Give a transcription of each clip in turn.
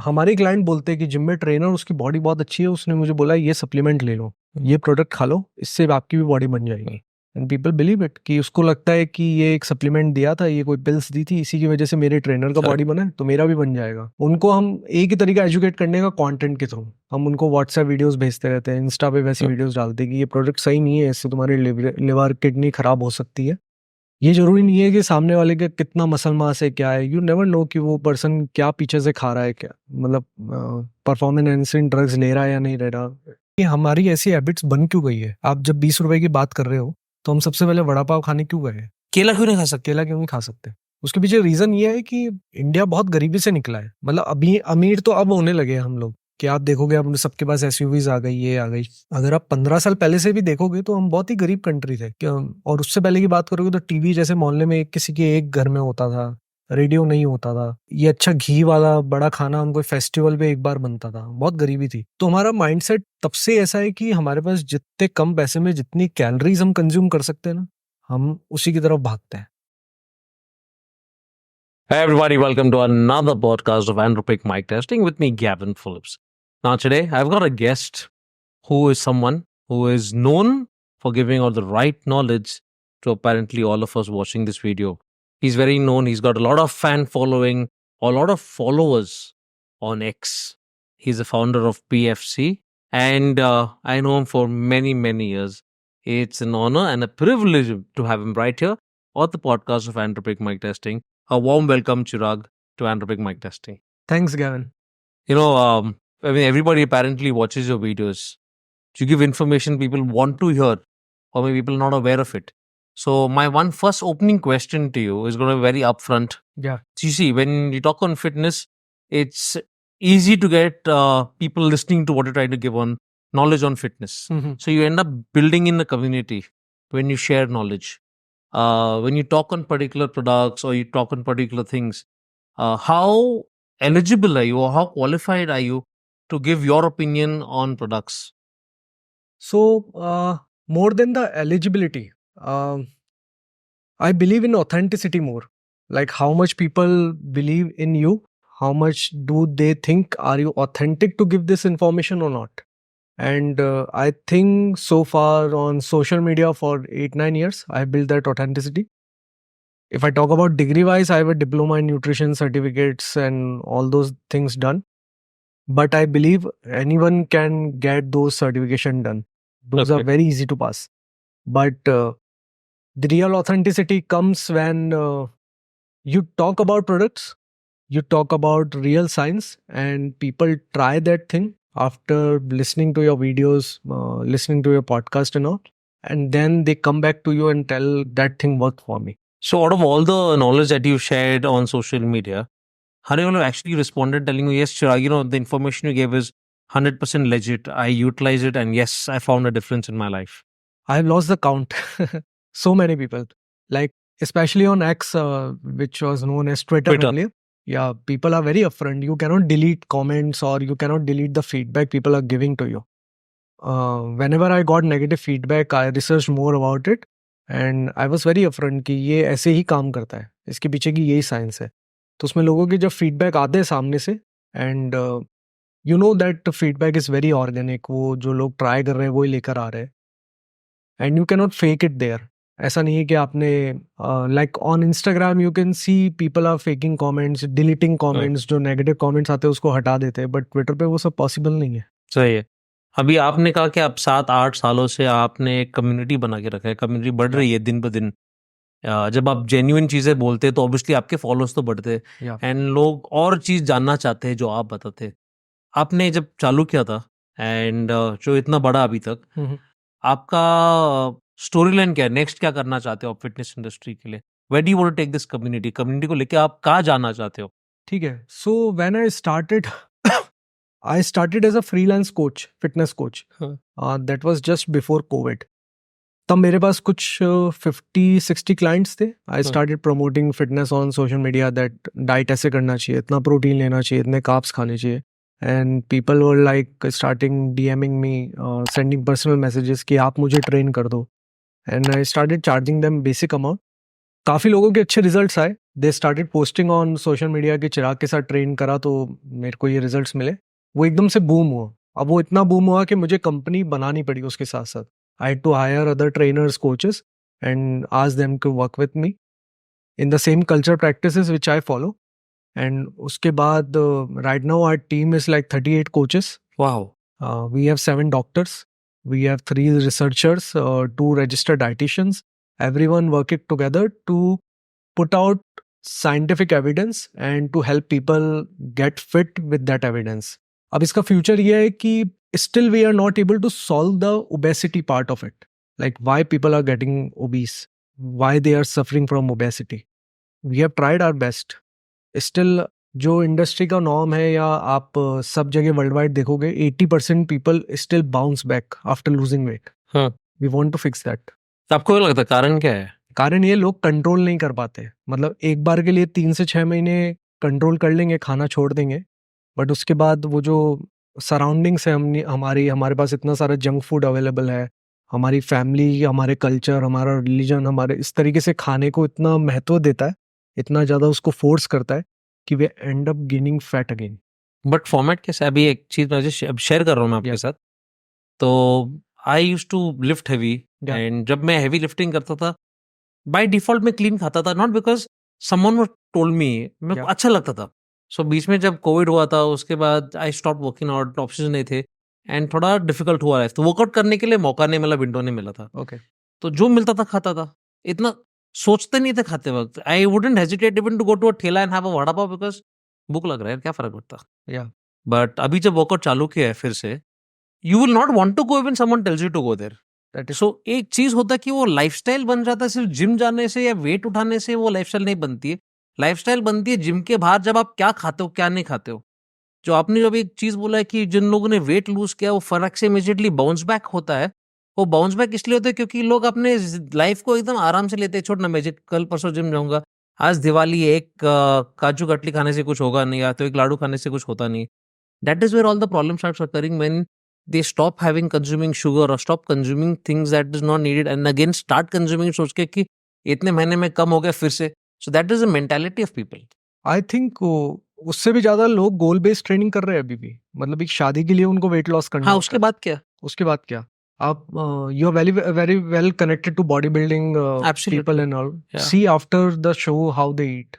हमारे क्लाइंट बोलते हैं कि जिम में ट्रेनर, उसकी बॉडी बहुत अच्छी है, उसने मुझे बोला ये सप्लीमेंट ले लो, ये प्रोडक्ट खा लो, इससे आपकी भी बॉडी बन जाएगी। एंड पीपल बिलीव इट कि उसको लगता है कि ये एक सप्लीमेंट दिया था, ये कोई पिल्स दी थी, इसी की वजह से मेरे ट्रेनर का बॉडी बना है तो मेरा भी बन जाएगा। उनको हम एक ही तरीका एजुकेट करने का कंटेंट के थ्रू, हम उनको व्हाट्सएप वीडियोस भेजते रहते हैं, इंस्टा पे वैसी वीडियोस डालते हैं कि ये प्रोडक्ट सही नहीं है, इससे तुम्हारी लिवर किडनी खराब हो सकती है। ये जरूरी नहीं है कि सामने वाले का कितना मसल मास है, क्या है, यू नेवर नो कि वो पर्सन क्या पीछे से खा रहा है, क्या मतलब परफॉर्मेंस एनहांसिंग ड्रग्स ले रहा है या नहीं ले रहा। ये हमारी ऐसी हैबिट्स बन क्यों गई है? आप जब 20 रुपए की बात कर रहे हो तो हम सबसे पहले वड़ा पाव खाने क्यों गए? केला क्यों नहीं खा सकते? केला क्यों नहीं खा सकते? उसके पीछे रीजन ये है कि इंडिया बहुत गरीबी से निकला है। मतलब अभी अमीर तो अब होने लगे हैं हम लोग, कि आप देखोगे अब सबके पास एसयूवीज आ गई, ये आ गई। अगर आप 15 साल पहले से भी देखोगे तो हम बहुत ही गरीब कंट्री थे। और उससे पहले की बात करोगे तो टीवी जैसे मोहल्ले में किसी के एक घर में होता था, रेडियो नहीं होता था, ये अच्छा घी वाला बड़ा खाना हम कोई फेस्टिवल पे एक बार बनता था, बहुत गरीबी थी। तो हमारा माइंडसेट तब से ऐसा है कि हमारे पास जितने कम पैसे में जितनी कैलोरीज हम कंज्यूम कर सकते हैं ना, हम उसी की तरफ भागते हैं। Hey everybody, welcome to another podcast of Anthropic Mic Testing with me, Gavin Phillips. Now today, I've got a guest who is someone who is known for giving out the right knowledge to apparently all of us watching this video. He's very known. He's got a lot of fan following, a lot of followers on X. He's the founder of PFC, and I know him for many, many years. It's an honor and a privilege to have him right here on the podcast of Anthropic Mic Testing. A warm welcome, Chirag, to Anthropic Mic Testing. Thanks, Gavin. You know, I mean, everybody apparently watches your videos. You give information people want to hear, or maybe people not aware of it. So, my first opening question to you is going to be very upfront. Yeah. So you see, when you talk on fitness, it's easy to get people listening to what you're trying to give on knowledge on fitness. Mm-hmm. So, you end up building in a community when you share knowledge. When you talk on particular products or you talk on particular things, how eligible are you or how qualified are you to give your opinion on products? So, more than the eligibility, I believe in authenticity more. Like how much people believe in you, how much do they think are you authentic to give this information or not. And I think so far on social media for 8-9 years, I built that authenticity. If I talk about degree wise, I have a diploma in nutrition, certificates and all those things done. But I believe anyone can get those certification done. Those are very easy to pass. But the real authenticity comes when you talk about products, you talk about real science, and people try that thing after listening to your videos, listening to your podcast and all, and then they come back to you and tell that thing worked for me. So, out of all the knowledge that you shared on social media, how do you actually responded telling you, yes, Chirag, you know, the information you gave is 100% legit. I utilized it and yes, I found a difference in my life. I've lost the count. So many people, like especially on X, which was known as Twitter earlier. Yeah, people are very upfront. You cannot delete comments or you cannot delete the feedback people are giving to you. Whenever I got negative feedback, I researched more about it and I was very upfront कि ये ऐसे ही काम करता है, इसके पीछे की यही साइंस है। तो उसमें लोगों के जब फीडबैक आते हैं सामने से, and you know that feedback is very organic, वो जो लोग ट्राई कर रहे हैं वही लेकर आ रहे हैं, and you cannot fake it there. ऐसा नहीं है कि आपने like on Instagram you can see people are faking comments, deleting comments, जो नेगेटिव कमेंट्स आते हैं उसको हटा देते हैं, बट ट्विटर पे वो सब पॉसिबल नहीं है। सही है। अभी आपने कहा कि आप 7-8 सालों से आपने एक कम्युनिटी बना के रखा है, कम्युनिटी बढ़ रही है दिन ब दिन। जब आप जेन्युइन चीज़ें बोलते हैं तो ऑब्वियसली आपके फॉलोअर्स तो बढ़ते हैं एंड लोग और चीज़ जानना चाहते हैं जो आप बताते हैं। आपने जब चालू किया था एंड जो इतना बड़ा अभी तक, आपका स्टोरी लाइन क्या है? नेक्स्ट क्या करना चाहते हो आप फिटनेस इंडस्ट्री के लिए? Where do you want to take this community? Community को लेके आप कहाँ जाना चाहते हो? ठीक है, so when I started as a freelance coach, fitness coach. That was just before COVID. तब मेरे पास कुछ 50-60 clients थे. I started promoting fitness on social media, that diet ऐसे करना चाहिए, इतना प्रोटीन लेना चाहिए, इतने कार्ब्स खाने चाहिए. And people were like starting DMing me, sending personal messages कि आप मुझे ट्रेन कर दो. And I started charging them basic amount. काफ़ी लोगों के अच्छे रिजल्ट्स आए, they started posting on social media कि चिराग के साथ ट्रेन करा तो मेरे को ये रिजल्ट्स मिले, वो एकदम से बूम हुआ। अब वो इतना बूम हुआ कि मुझे कंपनी बनानी पड़ी उसके साथ साथ। I had to hire other trainers, coaches and ask them to work with me in the same culture practices which I follow. And उसके बाद right now our team is like 38 coaches. Wow. We have 7 doctors. We have 3 researchers, 2 registered dietitians. Everyone working together to put out scientific evidence and to help people get fit with that evidence. अब इसका future ये है कि still we are not able to solve the obesity part of it. Like why people are getting obese, why they are suffering from obesity. We have tried our best. Still जो industry का norm है या आप सब जगह world wide देखोगे 80% people still bounce back after losing weight. हाँ। We want to fix that. तो आपको क्या लगता है कारण क्या है? कारण ये लोग कंट्रोल नहीं कर पाते। मतलब एक बार के लिए 3 से 6 महीने कंट्रोल कर लेंगे, खाना छोड़ देंगे, बट उसके बाद वो जो सराउंडिंग्स है हमारे पास इतना सारा जंक फूड अवेलेबल है, हमारी फैमिली, हमारे कल्चर, हमारा रिलीजन हमारे इस तरीके से खाने को इतना महत्व देता है, इतना ज़्यादा उसको फोर्स करता है कि way and up gaining fat again. But format कैसा है? अभी एक चीज मैं शेयर कर रहा हूँ मैं आपके साथ। तो I use to lift heavy, and जब मैं हैवी लिफ्टिंग करता था बाय डिफॉल्ट मैं क्लीन खाता था, not because someone told me, मेरे को अच्छा लगता था। सो बीच में जब कोविड हुआ था उसके बाद I stop working out, option नहीं थे एंड थोड़ा डिफिकल्ट हुआ है, तो वर्कआउट करने के लिए मौका नहीं मिला, विंडो नहीं मिला था। ओके। तो जो मिलता था खाता था, इतना सोचते नहीं थे खाते वक्त। I wouldn't hesitate even to go to a ठेला and have a vada pav because भूख लग रहा है, क्या फर्क पड़ता। या बट अभी जब वर्कआउट चालू किया है फिर से, you will not want to go even someone tells you to go there. That is so एक चीज होता है कि वो लाइफस्टाइल बन जाता है, सिर्फ जिम जाने से या वेट उठाने से वो लाइफस्टाइल नहीं बनती है। लाइफस्टाइल बनती है जिम के बाहर, जब आप क्या खाते हो क्या नहीं खाते हो। जो आपने जब एक चीज बोला है कि जिन लोगों ने वेट लूज किया वो फर्क से इमीडिएटली बाउंस बैक होता है, वो बाउंस बैक इसलिए होता है क्योंकि लोग अपने लाइफ को एकदम आराम से लेते हैं। छोड़ ना, मैं कल परसों जिम जाऊंगा, आज दिवाली है, एक काजू कतली खाने से कुछ होगा नहीं, या तो एक लाडू खाने से कुछ होता नहीं। That is where all the problem starts occurring when they stop having consuming sugar or stop consuming things that is not needed and again start consuming सोच के कि इतने महीने में कम हो गया फिर से। so that is the mentality of people. I think उससे भी ज्यादा लोग गोल बेस्ड ट्रेनिंग कर रहे हैं अभी भी। मतलब एक शादी के लिए उनको वेट लॉस करना हाँ, होता उसके है। बाद क्या? उसके बाद क्या? आप you are very very well connected to body building Absolutely. People and all. Yeah. See after the show how they eat,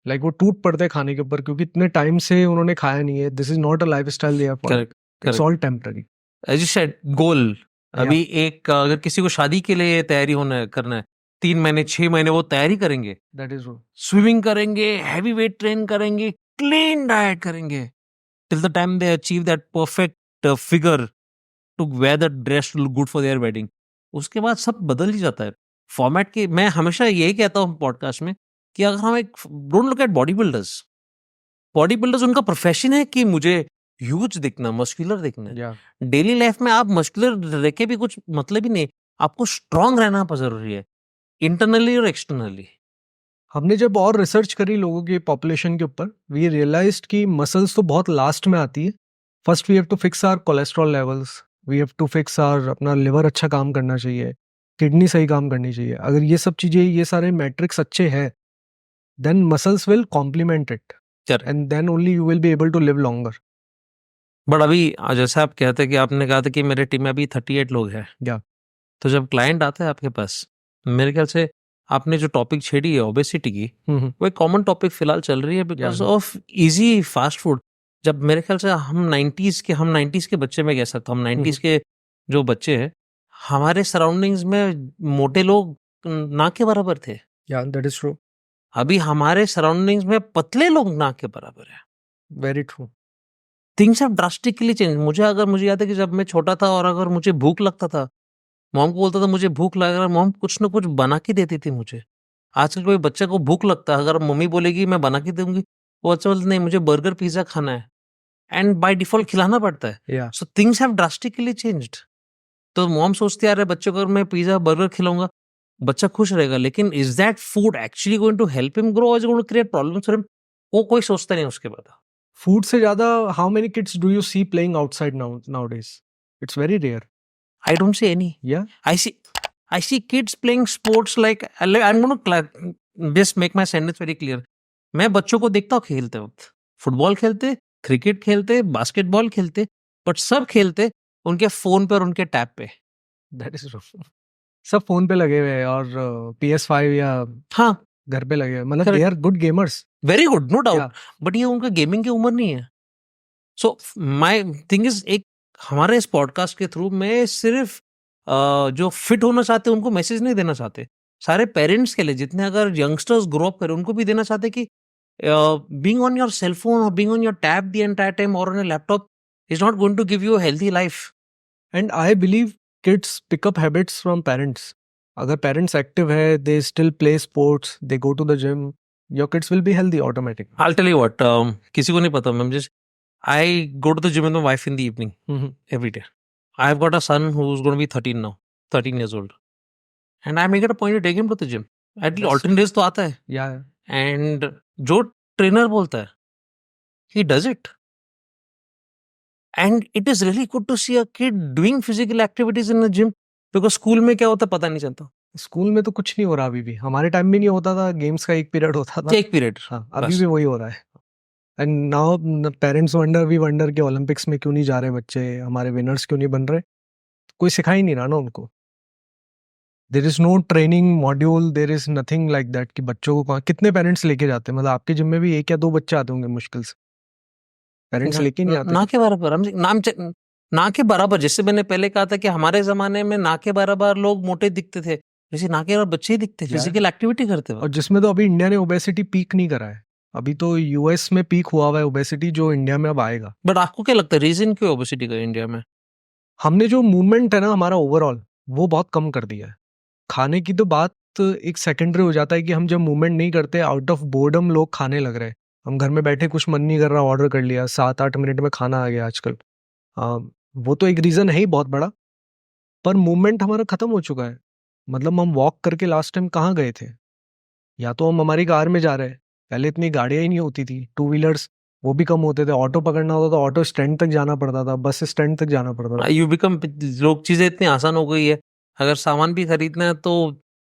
like वो टूट पड़ते हैं खाने के ऊपर क्योंकि इतने टाइम से उन्होंने खाया नहीं है। This is not a life style they have followed, Correct. It's Correct. All temporary. As you said, गोल अभी एक अगर किसी को शादी के लिए तैयारी होना करना है, 3 महीने 6 महीने वो तैयारी करेंगे, दैट इज स्विमिंग करेंगे, हैवी वेट ट्रेन करेंगे, क्लीन डाइट करेंगे, till the time they achieve that perfect figure to wear the dress look good for their wedding. उसके बाद सब बदल ही जाता है फॉर्मेट के। मैं हमेशा यही कहता हूँ पॉडकास्ट में कि अगर हम एक don't look at body builders उनका प्रोफेशन है कि मुझे ह्यूज दिखना, मस्कुलर दिखना है। या डेली लाइफ में आप मस्कुलर रह के भी कुछ मतलब ही नहीं, आपको स्ट्रांग रहना जरूरी है, इंटरनली और एक्सटर्नली। हमने जब और रिसर्च करी लोगों की पॉपुलेशन के ऊपर, वी रियलाइज्ड कि मसल्स तो बहुत लास्ट में आती है। First we have to fix our cholesterol levels, we have to fix our अपना लिवर अच्छा काम करना चाहिए, किडनी सही काम करनी चाहिए। अगर ये सब चीज़ें, ये सारे मैट्रिक्स अच्छे हैं, then muscles will complement it and then only you will be able to live longer. But अभी जैसे आप कहते हैं कि आपने कहा था कि मेरे टीम में अभी 38 लोग हैं, या तो जब क्लाइंट आता है आपके पास, मेरे ख्याल से आपने जो टॉपिक छेड़ी है ओबेसिटी की, वो एक कॉमन टॉपिक फिलहाल चल रही है because of easy fast food. जब मेरे ख्याल से हम 90s के बच्चे में कह सकता हूँ, हम 90s के जो बच्चे हैं, हमारे सराउंडिंग्स में मोटे लोग ना के बराबर थे। या दैट इज ट्रू, अभी हमारे सराउंडिंग्स में पतले लोग ना के बराबर है। Very true. Things have drastically change. मुझे याद है कि जब मैं छोटा था और अगर मुझे भूख लगता था, मॉम को बोलता था मुझे भूख लग रहा है, मॉम कुछ ना कुछ बना के देती थी मुझे। आजकल कोई बच्चे को भूख लगता है, अगर मम्मी बोलेगी मैं बना के दूंगी, वो बच्चा बोलता नहीं मुझे बर्गर पिज्जा खाना है, एंड बाय डिफॉल्ट खिलाना पड़ता है। या so things have drastically changed. तो मॉम सोचती है अरे बच्चों को अगर मैं पिज्जा बर्गर खिलाऊंगा बच्चा खुश रहेगा, लेकिन is that food actually going to help him grow, is going to create problems for him? वो कोई सोचता नहीं उसके बाद। फूड से ज्यादा how many kids do you see playing outside nowadays? It's very rare. I don't see any. या I see kids playing sports like I'm going to just make my sentence very clear. मैं बच्चों को देखता हूँ खेलते वक्त, football खेलते, cricket खेलते, बास्केटबॉल खेलते, बट सब खेलते उनके फोन पे और उनके टैब पे। That is true. सब फोन पे लगे हुए हैं और PS5 या हाँ, घर पे लगे हुए हैं। मतलब they correct, are good gamers. Very good, no doubt, yeah but ये उनका गेमिंग की उम्र नहीं है। सो माय थिंग इज, एक हमारे इस पॉडकास्ट के थ्रू मैं सिर्फ जो फिट होना चाहते हैं उनको मैसेज नहीं देना चाहते, सारे पेरेंट्स के लिए, जितने अगर यंगस्टर्स ग्रो अप करें उनको भी देना चाहते कि being on your cell phone or being on your tab the entire time or on a laptop is not going to give you a healthy life. And I believe kids pick up habits from parents. अगर parents active है, they still play sports, they go to the gym, your kids will be healthy automatic. I'll tell you what, किसी को नहीं पता, मैं just I go to the gym with my wife in the evening every day. I've got a son who's going to be 13 now, 13 years old, and I make it a point to take him to the gym. At least alternate days तो आता है, या and जो trainer बोलता है he does it. And it is really good to see a kid doing physical activities in the gym, because school में क्या होता है पता नहीं चलता। स्कूल में तो कुछ नहीं हो रहा अभी भी। हमारे टाइम में नहीं होता था, गेम्स का एक पीरियड होता था। एक पीरियड, हाँ, अभी बस। भी वही हो रहा है। And now parents wonder, we wonder के ओलंपिक्स में क्यों नहीं जा रहे बच्चे, हमारे विनर्स क्यों नहीं बन रहे। कोई सिखा ही नहीं रहा ना उनको। There is no training module, there is nothing like that कि बच्चों को कितने पेरेंट्स लेके जाते हैं। मतलब आपके जिम में भी 1 या 2 बच्चे आते होंगे मुश्किल से, पेरेंट्स लेके नहीं आते। ना के बराबर, हम ना के बराबर। जैसे मैंने पहले कहा था कि हमारे जमाने में ना के बराबर लोग मोटे दिखते थे, जैसे ना के बराबर बच्चे ही दिखते, फिजिकल एक्टिविटी करते और वक्त। जिसमें तो अभी इंडिया ने ओबेसिटी पीक नहीं करा है। अभी तो यूएस में पीक हुआ हुआ है ओबेसिटी, जो इंडिया में अब आएगा। बट आपको क्या लगता है रीजन क्यों ओबेसिटी का इंडिया में? हमने जो मूवमेंट है ना हमारा ओवरऑल, वो बहुत कम कर दिया है। खाने की तो बात एक सेकेंडरी हो जाता है कि हम जब मूवमेंट नहीं करते, आउट ऑफ बोर्डम लोग खाने लग रहे हैं। हम घर में बैठे कुछ मन नहीं कर रहा, ऑर्डर कर लिया, 7-8 मिनट में खाना आ गया आजकल। वो तो एक रीज़न है ही बहुत बड़ा, पर मूवमेंट हमारा ख़त्म हो चुका है। मतलब हम वॉक करके लास्ट टाइम कहाँ गए थे? या तो हम हमारी कार में जा रहे हैं, पहले इतनी गाड़ियाँ ही नहीं होती थी, टू व्हीलर्स वो भी कम होते थे। ऑटो पकड़ना होता तो ऑटो स्टैंड तक जाना पड़ता था, बस स्टैंड तक जाना पड़ता था। यू बिकम, लोग चीजें इतनी आसान हो गई है, अगर सामान भी खरीदना है तो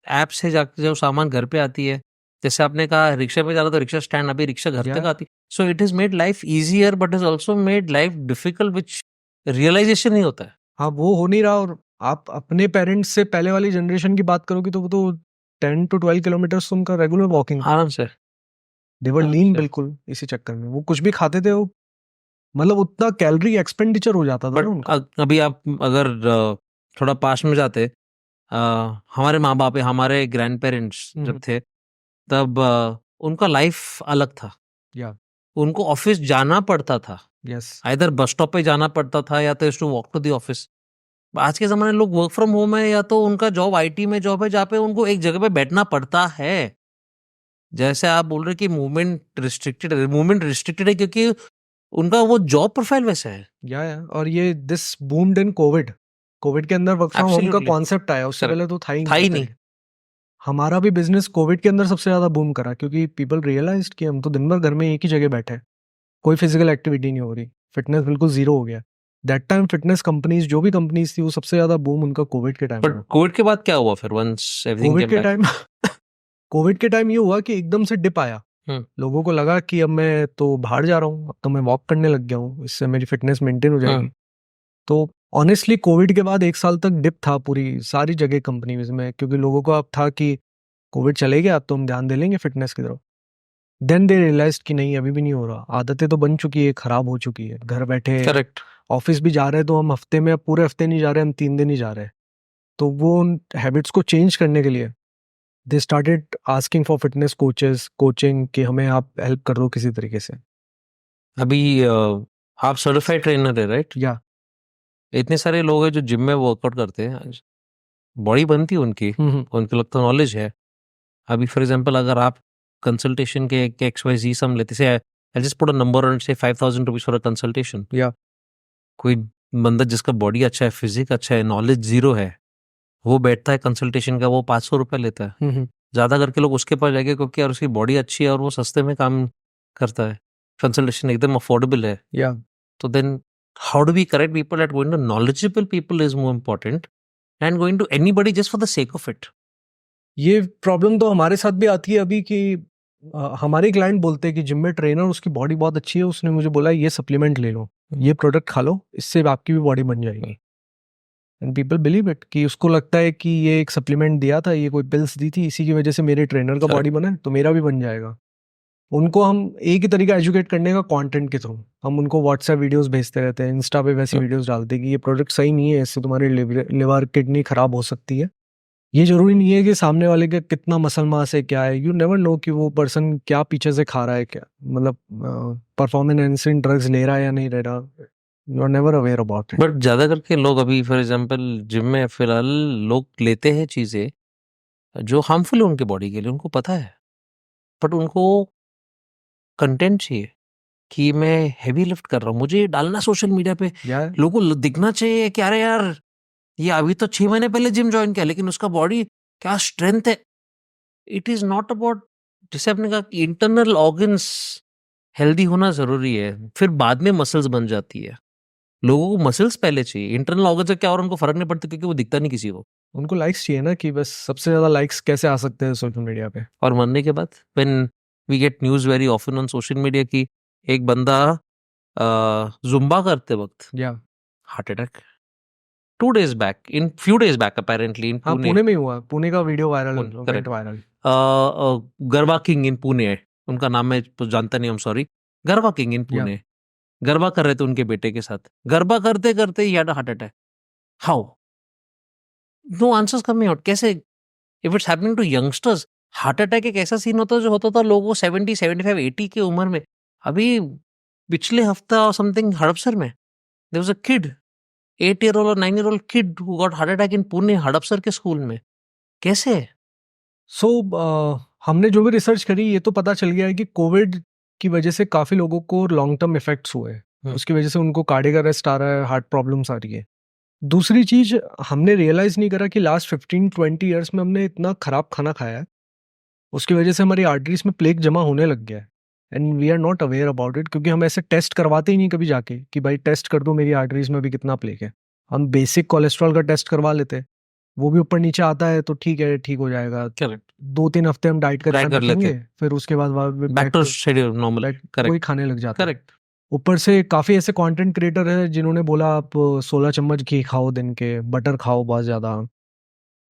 ऐप से जाके जो सामान घर पे आती है। जैसे आपने कहा रिक्शा पे जाना तो रिक्शा स्टैंड, अभी रिक्शा घर तक आती। So it is made life easier but is also made life difficult, which realization नहीं होता है। हाँ, वो हो नहीं रहा। और आप अपने पेरेंट्स से पहले वाली जनरेशन की बात करोगे तो वो तो 10 to 12 किलोमीटर्स उनका रेगुलर वॉकिंग, आराम से। दे वर लीन बिल्कुल। इसी चक्कर में वो कुछ भी खाते थे, वो मतलब उतना कैलोरी एक्सपेंडिचर हो जाता था ना उनका। अभी आप अगर थोड़ा पास में जाते, हमारे माँ बाप, हमारे ग्रैंड पेरेंट्स जब थे तब उनका लाइफ अलग था। या उनको ऑफिस जाना पड़ता था, यस, आइदर बस स्टॉप पे जाना पड़ता था या तो to walk to the office. आज के ज़माने में लोग वर्क फ्रॉम होम है या तो उनका जॉब आईटी में जॉब है जहाँ पे उनको एक जगह पे बैठना पड़ता है। जैसे आप बोल रहे कि मूवमेंट रिस्ट्रिक्टेड है क्योंकि उनका वो जॉब प्रोफाइल वैसा है। या और ये दिस बूम्ड इन कोविड के अंदर वर्क फ्रॉम होम का Absolutely. कॉन्सेप्ट आया। उससे Correct. पहले तो था ही था ही नहीं। नहीं। हमारा भी बिजनेस कोविड के अंदर सबसे ज्यादा बूम करा, क्योंकि पीपल रियलाइज्ड कि हम तो दिन भर घर में एक ही जगह बैठे हैं, कोई फिजिकल एक्टिविटी नहीं हो रही, फिटनेस बिल्कुल जीरो हो गया। दैट टाइम फिटनेस कंपनीज, जो भी कंपनीज थी, वो सबसे ज्यादा बूम उनका कोविड के टाइम बट में। कोविड के बाद क्या हुआ फिर वंस एवरीथिंग कोविड केम के बैक? टाइम कोविड के टाइम ये हुआ कि एकदम से डिप आया। लोगों को लगा कि अब मैं तो बाहर जा रहा हूँ, अब तो मैं वॉक करने लग गया हूँ, इससे मेरी फिटनेस मेंटेन हो जाएगी। तो ऑनेस्टली कोविड के बाद 1 साल तक डिप था पूरी सारी जगह कंपनीज में, क्योंकि लोगों को अब था कि कोविड चले गया, अब तो हम ध्यान दे लेंगे फिटनेस की तरफ। देन दे रियलाइज कि नहीं, अभी भी नहीं हो रहा। आदतें तो बन चुकी है, खराब हो चुकी है, घर बैठे करेक्ट। ऑफिस भी जा रहे हैं तो हम हफ्ते में, पूरे हफ्ते नहीं जा रहे, हम 3 दिन ही जा रहे हैं। तो वो उन हैबिट्स को चेंज करने के लिए they started asking for fitness coaches, coaching, कि हमें आप हेल्प कर दो किसी तरीके से। अभी आप सर्टिफाइड ट्रेनर है, राइट? या इतने सारे लोग हैं जो जिम में वर्कआउट करते हैं, बॉडी बनती है उनकी, उनको लगता है नॉलेज है। अभी फॉर एग्जांपल अगर आप कंसल्टेशन के XYZ सम लेते से, I just put a number on से 5,000 रुपीज फॉर अ कंसल्टेशन। या कोई बंदा जिसका बॉडी अच्छा है, फिजिक अच्छा है, नॉलेज जीरो है, वो बैठता है कंसल्टेशन का, वो 500 रुपये लेता है। ज्यादा करके लोग उसके पास जाएंगे क्योंकि यार उसकी बॉडी अच्छी है और वो सस्ते में काम करता है, कंसल्टेशन एकदम अफोर्डेबल है। या तो then how do we correct people at going to knowledgeable people is more important than going to anybody just for the sake of it. ये प्रॉब्लम तो हमारे साथ भी आती है अभी कि हमारे क्लाइंट बोलते हैं कि जिम में ट्रेनर, उसकी बॉडी बहुत अच्छी है, उसने मुझे बोला ये सप्लीमेंट ले लो, ये प्रोडक्ट खा लो, इससे आपकी भी बॉडी बन जाएगी। एंड पीपल बिलीव इट, कि उसको लगता है कि ये एक सप्लीमेंट दिया था, ये कोई पिल्स दी थी, इसी की वजह से मेरे ट्रेनर का बॉडी बना है, तो मेरा भी बन जाएगा। उनको हम एक ही तरीका एजुकेट करने का कंटेंट के थ्रू, हम उनको व्हाट्सएप वीडियोस भेजते रहते हैं, इंस्टा पे वैसी वीडियोस डालते हैं कि ये प्रोडक्ट सही नहीं है, इससे तुम्हारी लिवर किडनी खराब हो सकती है। ये जरूरी नहीं है कि सामने वाले का कितना मसल मास है, क्या है, यू नेवर नो कि वो पर्सन क्या पीछे से खा रहा है, क्या मतलब परफॉर्मेंस एनहांसिंग ड्रग्स ले रहा है या नहीं ले रहा, you are never aware about it. But ज्यादा करके लोग अभी फॉर एग्जांपल जिम में फिलहाल लोग लेते हैं चीजें जो हार्मफुल है उनके बॉडी के लिए, उनको पता है, बट उनको कंटेंट चाहिए कि मैं हैवी लिफ्ट कर रहा हूँ, मुझे ये डालना सोशल मीडिया पे, यार लोगों को दिखना चाहिए कि अरे यार ये अभी तो 6 महीने पहले जिम ज्वाइन किया लेकिन उसका बॉडी क्या स्ट्रेंथ है। इट इज नॉट अबाउट, जैसे आपने कहा कि इंटरनल ऑर्गन्स हेल्दी होना जरूरी है, फिर बाद में मसल्स बन जाती है। लोगों को मसल्स पहले चाहिए, इंटरनल ऑर्गन से क्या और उनको फर्क नहीं पड़ता क्योंकि वो दिखता नहीं किसी को। उनको लाइक्स चाहिए ना, कि बस सबसे ज्यादा लाइक्स कैसे आ सकते हैं सोशल मीडिया पे। और मरने के बाद when we get news very often on social media की एक बंदा जुम्बा करते वक्त या heart attack 2 days back, in few days back apparently in हाँ, Pune. पुणे में ही हुआ, पुणे का video viral, Pune, went correct. Viral. Garba king in Pune, उनका नाम मैं तो जानता नहीं, I'm sorry. Garba king in Pune garba कर रहे थे उनके बेटे के साथ, गरबा करते करते ही heart attack. How? No answers coming out. कैसे? If it's happening to youngsters, heart attack एक ऐसा सीन होता है जो होता था लोगों को 70, 75, 80 की उम्र में। अभी पिछले हफ्ता और समथिंग हड़पसर में there was a kid, 8-year-old और 9-year-old kid who got heart attack in Pune, Hadapsar के स्कूल में। कैसे? सो हमने जो भी रिसर्च करी, ये तो पता चल गया है कि कोविड की वजह से काफ़ी लोगों को लॉन्ग टर्म इफेक्ट्स हुए हैं। उसकी वजह से उनको कार्डियक अरेस्ट आ रहा है, हार्ट प्रॉब्लम्स आ रही है। दूसरी चीज़, हमने रियलाइज़ नहीं करा कि लास्ट 15-20 ईयर्स में हमने इतना ख़राब खाना खाया है, उसकी वजह से हमारी आर्टरीज में प्लेक जमा होने लग गया है, and we are not aware about it, क्योंकि हम ऐसे टेस्ट करवाते ही नहीं कभी जाके कि भाई टेस्ट कर दो मेरी आर्टरीज में अभी कितना प्लेक है। हम बेसिक कोलेस्ट्रॉल का टेस्ट करवा लेते हैं, वो भी ऊपर नीचे आता है तो ठीक है, ठीक हो जाएगा। करेक्ट, 2-3 हफ्ते हम डाइट का ट्राई ध्यान कर लेते रखेंगे, फिर उसके बाद बैक टू शेड्यूल नॉर्मल। वही करेक्ट, खाने लग जाते हैं। करेक्ट। ऊपर से काफ़ी ऐसे कंटेंट क्रिएटर हैं जिन्होंने बोला आप 16 चम्मच घी खाओ दिन के, बटर खाओ बहुत ज़्यादा,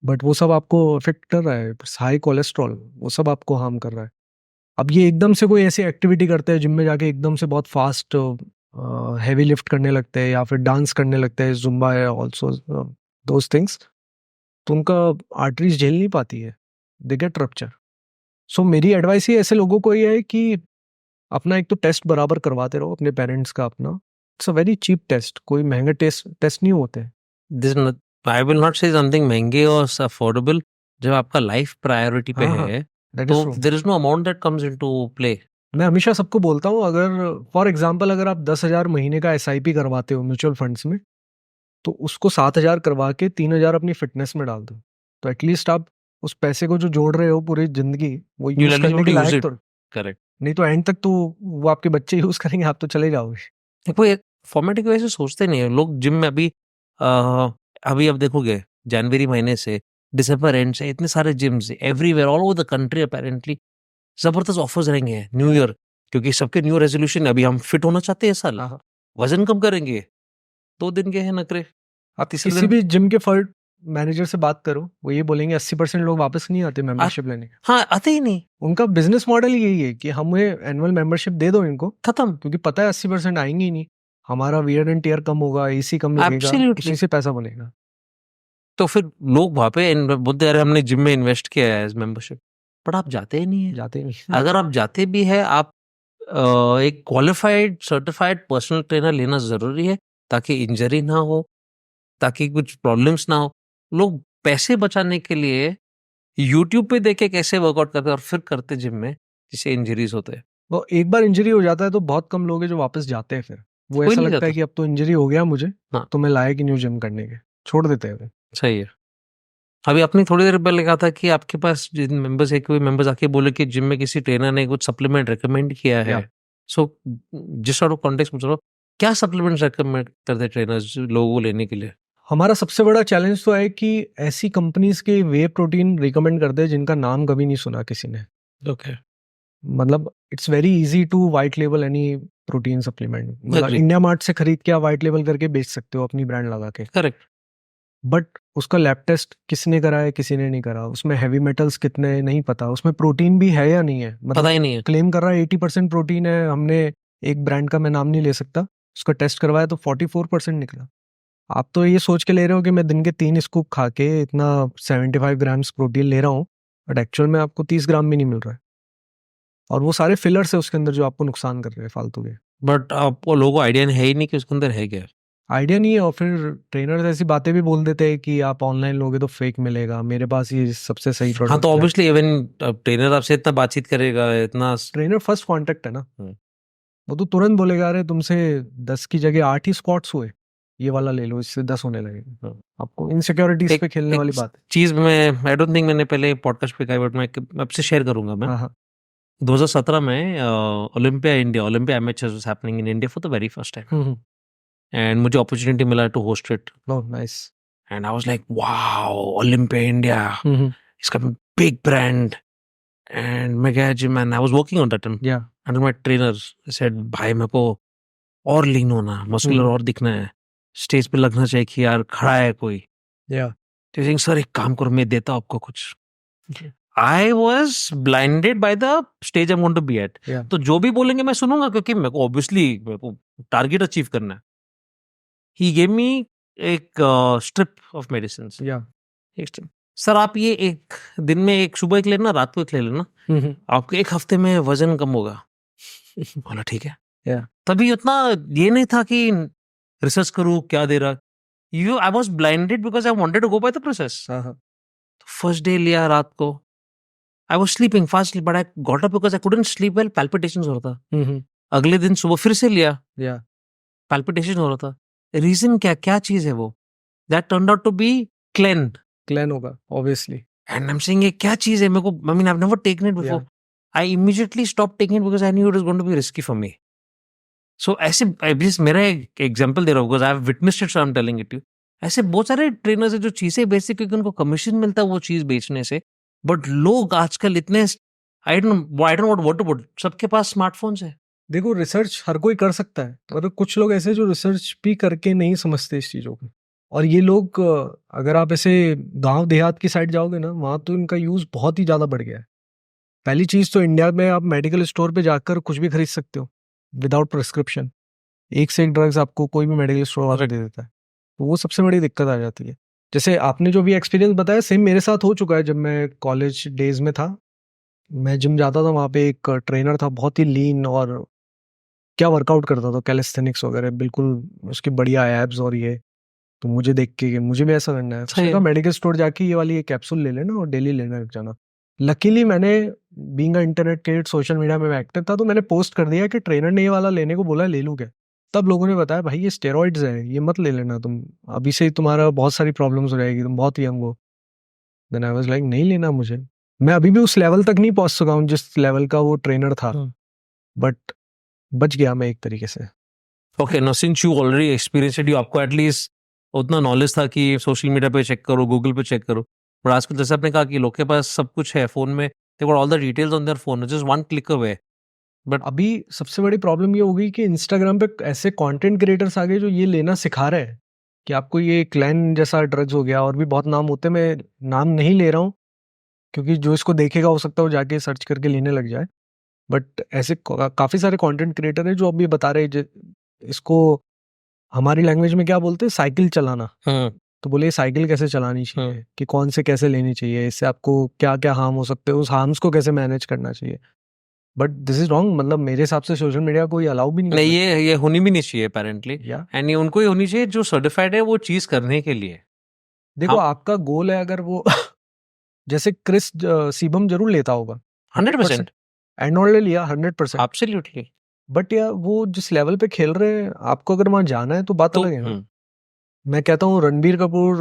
बट वो सब आपको अफेक्ट कर रहा है, हाई कोलेस्ट्रॉल, वो सब आपको हार्म कर रहा है। अब ये एकदम से कोई ऐसी एक्टिविटी करते हैं जिम में जाके, एकदम से बहुत फास्ट हैवी लिफ्ट करने लगते हैं या फिर डांस करने लगते हैं, जुम्बा है ऑल्सो, दोज थिंग्स, तो उनका आर्टरीज झेल नहीं पाती है, दे गेट रप्चर। सो मेरी एडवाइस ही ऐसे लोगों को ये है कि अपना एक तो टेस्ट बराबर करवाते रहो अपने पेरेंट्स का अपना। It's a very cheap test, कोई महंगे टेस्ट नहीं होते। This I will not say something महंगे और अफोर्डेबल। जब आपका लाइफ प्रायोरिटी पे हाँ, हाँ, है that is तो true। There is no amount that comes into play. मैं हमेशा सबको बोलता हूँ, अगर फॉर एग्जांपल अगर आप 10,000 महीने का SIP करवाते हो म्यूचुअल फंड्स में, तो उसको 7,000 करवा के 3,000 अपनी फिटनेस में डाल दो, तो एटलीस्ट आप उस पैसे को जो जोड़ रहे हो पूरी जिंदगी, वो यू यूज करने के लायक तो, करेक्ट। नहीं तो एंड तक तो वो आपके बच्चे यूज करेंगे, आप तो चले जाओगे। देखो एक फॉर्मेट की वजह से सोचते नहीं है लोग जिम में। अभी अब देखोगे जनवरी महीने से दिसंबर एंड से इतने सारे gyms everywhere all over the country apparently जबरदस्त ऑफर्स रहेंगे न्यू ईयर, क्योंकि सबके न्यू रेजोल्यूशन अभी हम फिट होना चाहते हैं इस साल, हाँ, वजन कम करेंगे, 2 दिन के हैं नखरे। आप तीसरे किसी दिन भी जिम के फंड मैनेजर से बात करो, वो ये बोलेंगे 80% लोग वापस नहीं आते मेंबरशिप लेने के। हाँ आते ही नहीं, उनका बिजनेस मॉडल यही है कि हमें एनुअल मेंबरशिप दे दो इनको, खत्म। क्योंकि पता है 80% आएंगे ही नहीं, हमारा वियर एंड टियर कम होगा, AC कम लगेगा, एब्सोल्युटली। उसी से पैसा बनेगा। तो फिर लोग वहां पे बोलते अरे हमने जिम में इन्वेस्ट किया है एज मेंबरशिप, बट आप जाते ही नहीं है। जाते ही नहीं। अगर आप जाते भी है, आप एक क्वालिफाइड सर्टिफाइड पर्सनल ट्रेनर लेना जरूरी है ताकि इंजरी ना हो, ताकि कुछ प्रॉब्लम्स ना हो। लोग पैसे बचाने के लिए यूट्यूब पे देखे कैसे वर्कआउट करते हैं और फिर करते जिम में, जिससे इंजरीज होते हैं। वो एक बार इंजरी हो जाता है तो बहुत कम लोग हैं जो वापस जाते हैं, फिर वो कोई ऐसा नहीं लगता है जाता। कि अब तो इंजरी हो गया मुझे, हाँ। तो मैं लायक ही नहीं हूँ जिम करने के, छोड़ देते हैं वो। सही है। अभी अपनी थोड़ी देर पहले कहा था कि आपके पास जिन मेंबर्स है, कोई मेंबर्स आके बोले कि जिम में किसी ट्रेनर ने कुछ सप्लीमेंट रेकमेंड किया है। Yeah. सो जिस सॉर्ट ऑफ कॉन्टेक्स्ट पूछ रहा हूँ, क्या सप्लीमेंट्स रेकमेंड करते हैं ट्रेनर्स लोगों को लेने के लिए? हमारा सबसे बड़ा चैलेंज तो है कि ऐसी कंपनीज के वे प्रोटीन रिकमेंड कर दे जिनका नाम कभी नहीं सुना किसी ने। ओके, मतलब it's very easy to white label any protein supplement. मतलब Agree. इंडिया मार्ट से खरीद के आप वाइट लेबल करके बेच सकते हो अपनी ब्रांड लगा के, करेक्ट। बट उसका लैब टेस्ट किसने करा है, किसी ने नहीं करा। उसमें हैवी मेटल्स कितने नहीं पता, उसमें प्रोटीन भी है या नहीं है। पता मतलब ही नहीं है। क्लेम कर रहा है 80% प्रोटीन है, हमने एक ब्रांड का मैं नाम नहीं ले सकता, उसका टेस्ट करवाया तो 44% निकला। आप तो ये सोच के ले रहे हो कि मैं दिन के 3 स्कूप खा के इतना 75 ग्राम्स प्रोटीन ले रहा हूँ, बट एक्चुअल में आपको 30 ग्राम भी नहीं मिल रहा है। और वो सारे फिलर्स है उसके अंदर जो आपको नुकसान कर रहे हैं फालतू के। बट आपको लोगों को आइडिया है ही नहीं कि उसके अंदर है क्या। आइडिया नहीं है, और फिर ट्रेनर्स ऐसी बातें भी बोल देते हैं कि आप ऑनलाइन लोगे तो फेक मिलेगा, मेरे पास ये सबसे सही हाँ, प्रोडक्ट तो है। ऑब्वियसली इवन ट्रेनर आपसे इतना बातचीत करेगा, इतना ट्रेनर फर्स्ट कांटेक्ट है ना, हम्म। वो तो तुरंत बोलेगा अरे तुमसे 10 की जगह 8 ही स्क्वाट्स हुए, ये वाला ले लो, इससे 10 होने लगेगा। आपको इनसिक्योरिटीज पे खेलने वाली बात है। चीज में आई डोंट थिंक मैंने पहले पॉडकास्ट पे कहा, बट मैं आपसे शेयर करूंगा। मैं हाँ हाँ 2017 में Olympia amateurs was happening in India for the very first time, and मुझे अपॉर्चुनिटी मिला to host it, oh nice. And I was like wow, Olympia India, इसका बिग ब्रांड। एंड मैं गया gym and I was working on that या under my trainer said भाई मेरे को और लीन होना, मस्कुलर और दिखना है, स्टेज पे लगना चाहिए कि यार खड़ा है कोई। या तो थिंक सर एक काम करो, मैं देता हूं आपको कुछ। I was blinded by the stage I want to be at. या तो जो भी बोलेंगे मैं सुनूंगा, क्योंकि मेरे को ऑब्वियसली टारगेट अचीव करना है। ही गेव मी एक स्ट्रिप ऑफ मेडिसिन। या सर आप ये एक दिन में एक सुबह एक लेना, रात को एक ले लेना, आपको एक हफ्ते में वजन कम होगा। बोला ठीक है। या तभी उतना ये नहीं था कि रिसर्च करूँ क्या दे रहा। You I was blinded because I wanted to go by the process. हाँ हाँ फर्स्ट डे लिया रात को, I was sleeping fast but I got up because I couldn't sleep well, palpitations हो रहा था। अगले दिन सुबह फिर से लिया, या पैल्पिटेशन हो रहा था। रीजन क्या क्या चीज है वो, that turned out to be clean. Clean होगा obviously. And I am saying ये क्या चीज है, मेरे को I mean I have never taken it before. I immediately stop taking it because I knew it is going to be risky for me. So ऐसे मेरा एक एग्जांपल दे रहा हूँ because I have witnessed it, so I am telling it you. ऐसे बहुत सारे trainers है जो चीजें बेचते क्योंकि उनको कमीशन मिलता है वो चीज बेचने से। बट लोग आजकल इतने I don't know what to put, सबके पास स्मार्टफोन्स है। देखो रिसर्च हर कोई कर सकता है, और कुछ लोग ऐसे जो रिसर्च भी करके नहीं समझते इस चीज़ों को। और ये लोग अगर आप ऐसे गांव देहात की साइड जाओगे ना, वहाँ तो इनका यूज़ बहुत ही ज़्यादा बढ़ गया है। पहली चीज़ तो इंडिया में आप मेडिकल स्टोर पे जाकर कुछ भी खरीद सकते हो विदाउट प्रिस्क्रिप्शन। एक से एक ड्रग्स आपको कोई भी मेडिकल स्टोर वाला दे देता है, तो वो सबसे बड़ी दिक्कत आ जाती है। जैसे आपने जो भी एक्सपीरियंस बताया सेम मेरे साथ हो चुका है। जब मैं कॉलेज डेज में था, मैं जिम जाता था, वहाँ पे एक ट्रेनर था बहुत ही लीन, और क्या वर्कआउट करता था, कैलिस्थेनिक्स वगैरह, बिल्कुल उसकी बढ़िया एब्स और ये। तो मुझे देख के कि मुझे भी ऐसा करना है, सही उसने है। कहा मेडिकल स्टोर जाके ये वाली ये कैप्सूल ले लेना और डेली लेना लग जाना। लकीली मैंने being internet kid, social media में एक्टिव था, तो मैंने पोस्ट कर दिया कि ट्रेनर ने ये वाला लेने को बोला है, ले लूँ क्या। तब लोगों ने बताया भाई ये स्टेरॉइड्स है, ये मत ले लेना तुम, अभी से ही तुम्हारा बहुत सारी प्रॉब्लम्स हो जाएगी, तुम बहुत यंग हो। देन आई वाज लाइक नहीं लेना मुझे। मैं अभी भी उस लेवल तक नहीं पहुंच सका हूँ जिस लेवल का वो ट्रेनर था, बट बच गया मैं एक तरीके से। Okay, now since you already experience it, आपको एटलीस्ट उतना नॉलेज था कि सोशल मीडिया पे चेक करो, गूगल पे चेक करो। पर आजकल जैसे आपने कहा कि लोग के पास सब कुछ है फोन में, they got all the details on their phone, just one click away. But अभी सबसे बड़ी प्रॉब्लम ये हो गई कि इंस्टाग्राम पे ऐसे कंटेंट क्रिएटर्स आ गए जो ये लेना सिखा रहे हैं कि आपको ये क्लैन जैसा ड्रग्स हो गया, और भी बहुत नाम होते हैं, मैं नाम नहीं ले रहा हूँ क्योंकि जो इसको देखेगा हो सकता है वो जाके सर्च करके लेने लग जाए। बट ऐसे काफ़ी सारे कंटेंट क्रिएटर हैं जो अब ये बता रहे हैं इसको हमारी लैंग्वेज में क्या बोलते हैं, साइकिल चलाना। तो बोले साइकिल कैसे चलानी चाहिए, कि कौन से कैसे लेनी चाहिए, इससे आपको क्या क्या हार्म हो सकते हैं, उस हार्म्स को कैसे मैनेज करना चाहिए। But this is wrong. मतलब मेरे हिसाब से सोशल मीडिया को ये अलाउ भी नहीं नहीं, करना ये होनी भी नहीं चाहिए अपेरेंटली। या एंड ये उनको ही होनी चाहिए जो सर्टिफाइड है वो चीज करने के लिए। देखो हाँ। आपका गोल है अगर वो जैसे क्रिस सीबम जरूर लेता होगा 100% एंड ले लिया 100%, एब्सोल्युटली। बट यार वो जिस लेवल पे खेल रहे हैं, आपको अगर वहां जाना है तो बात तो अलग है ना। मैं कहता हूँ रणबीर कपूर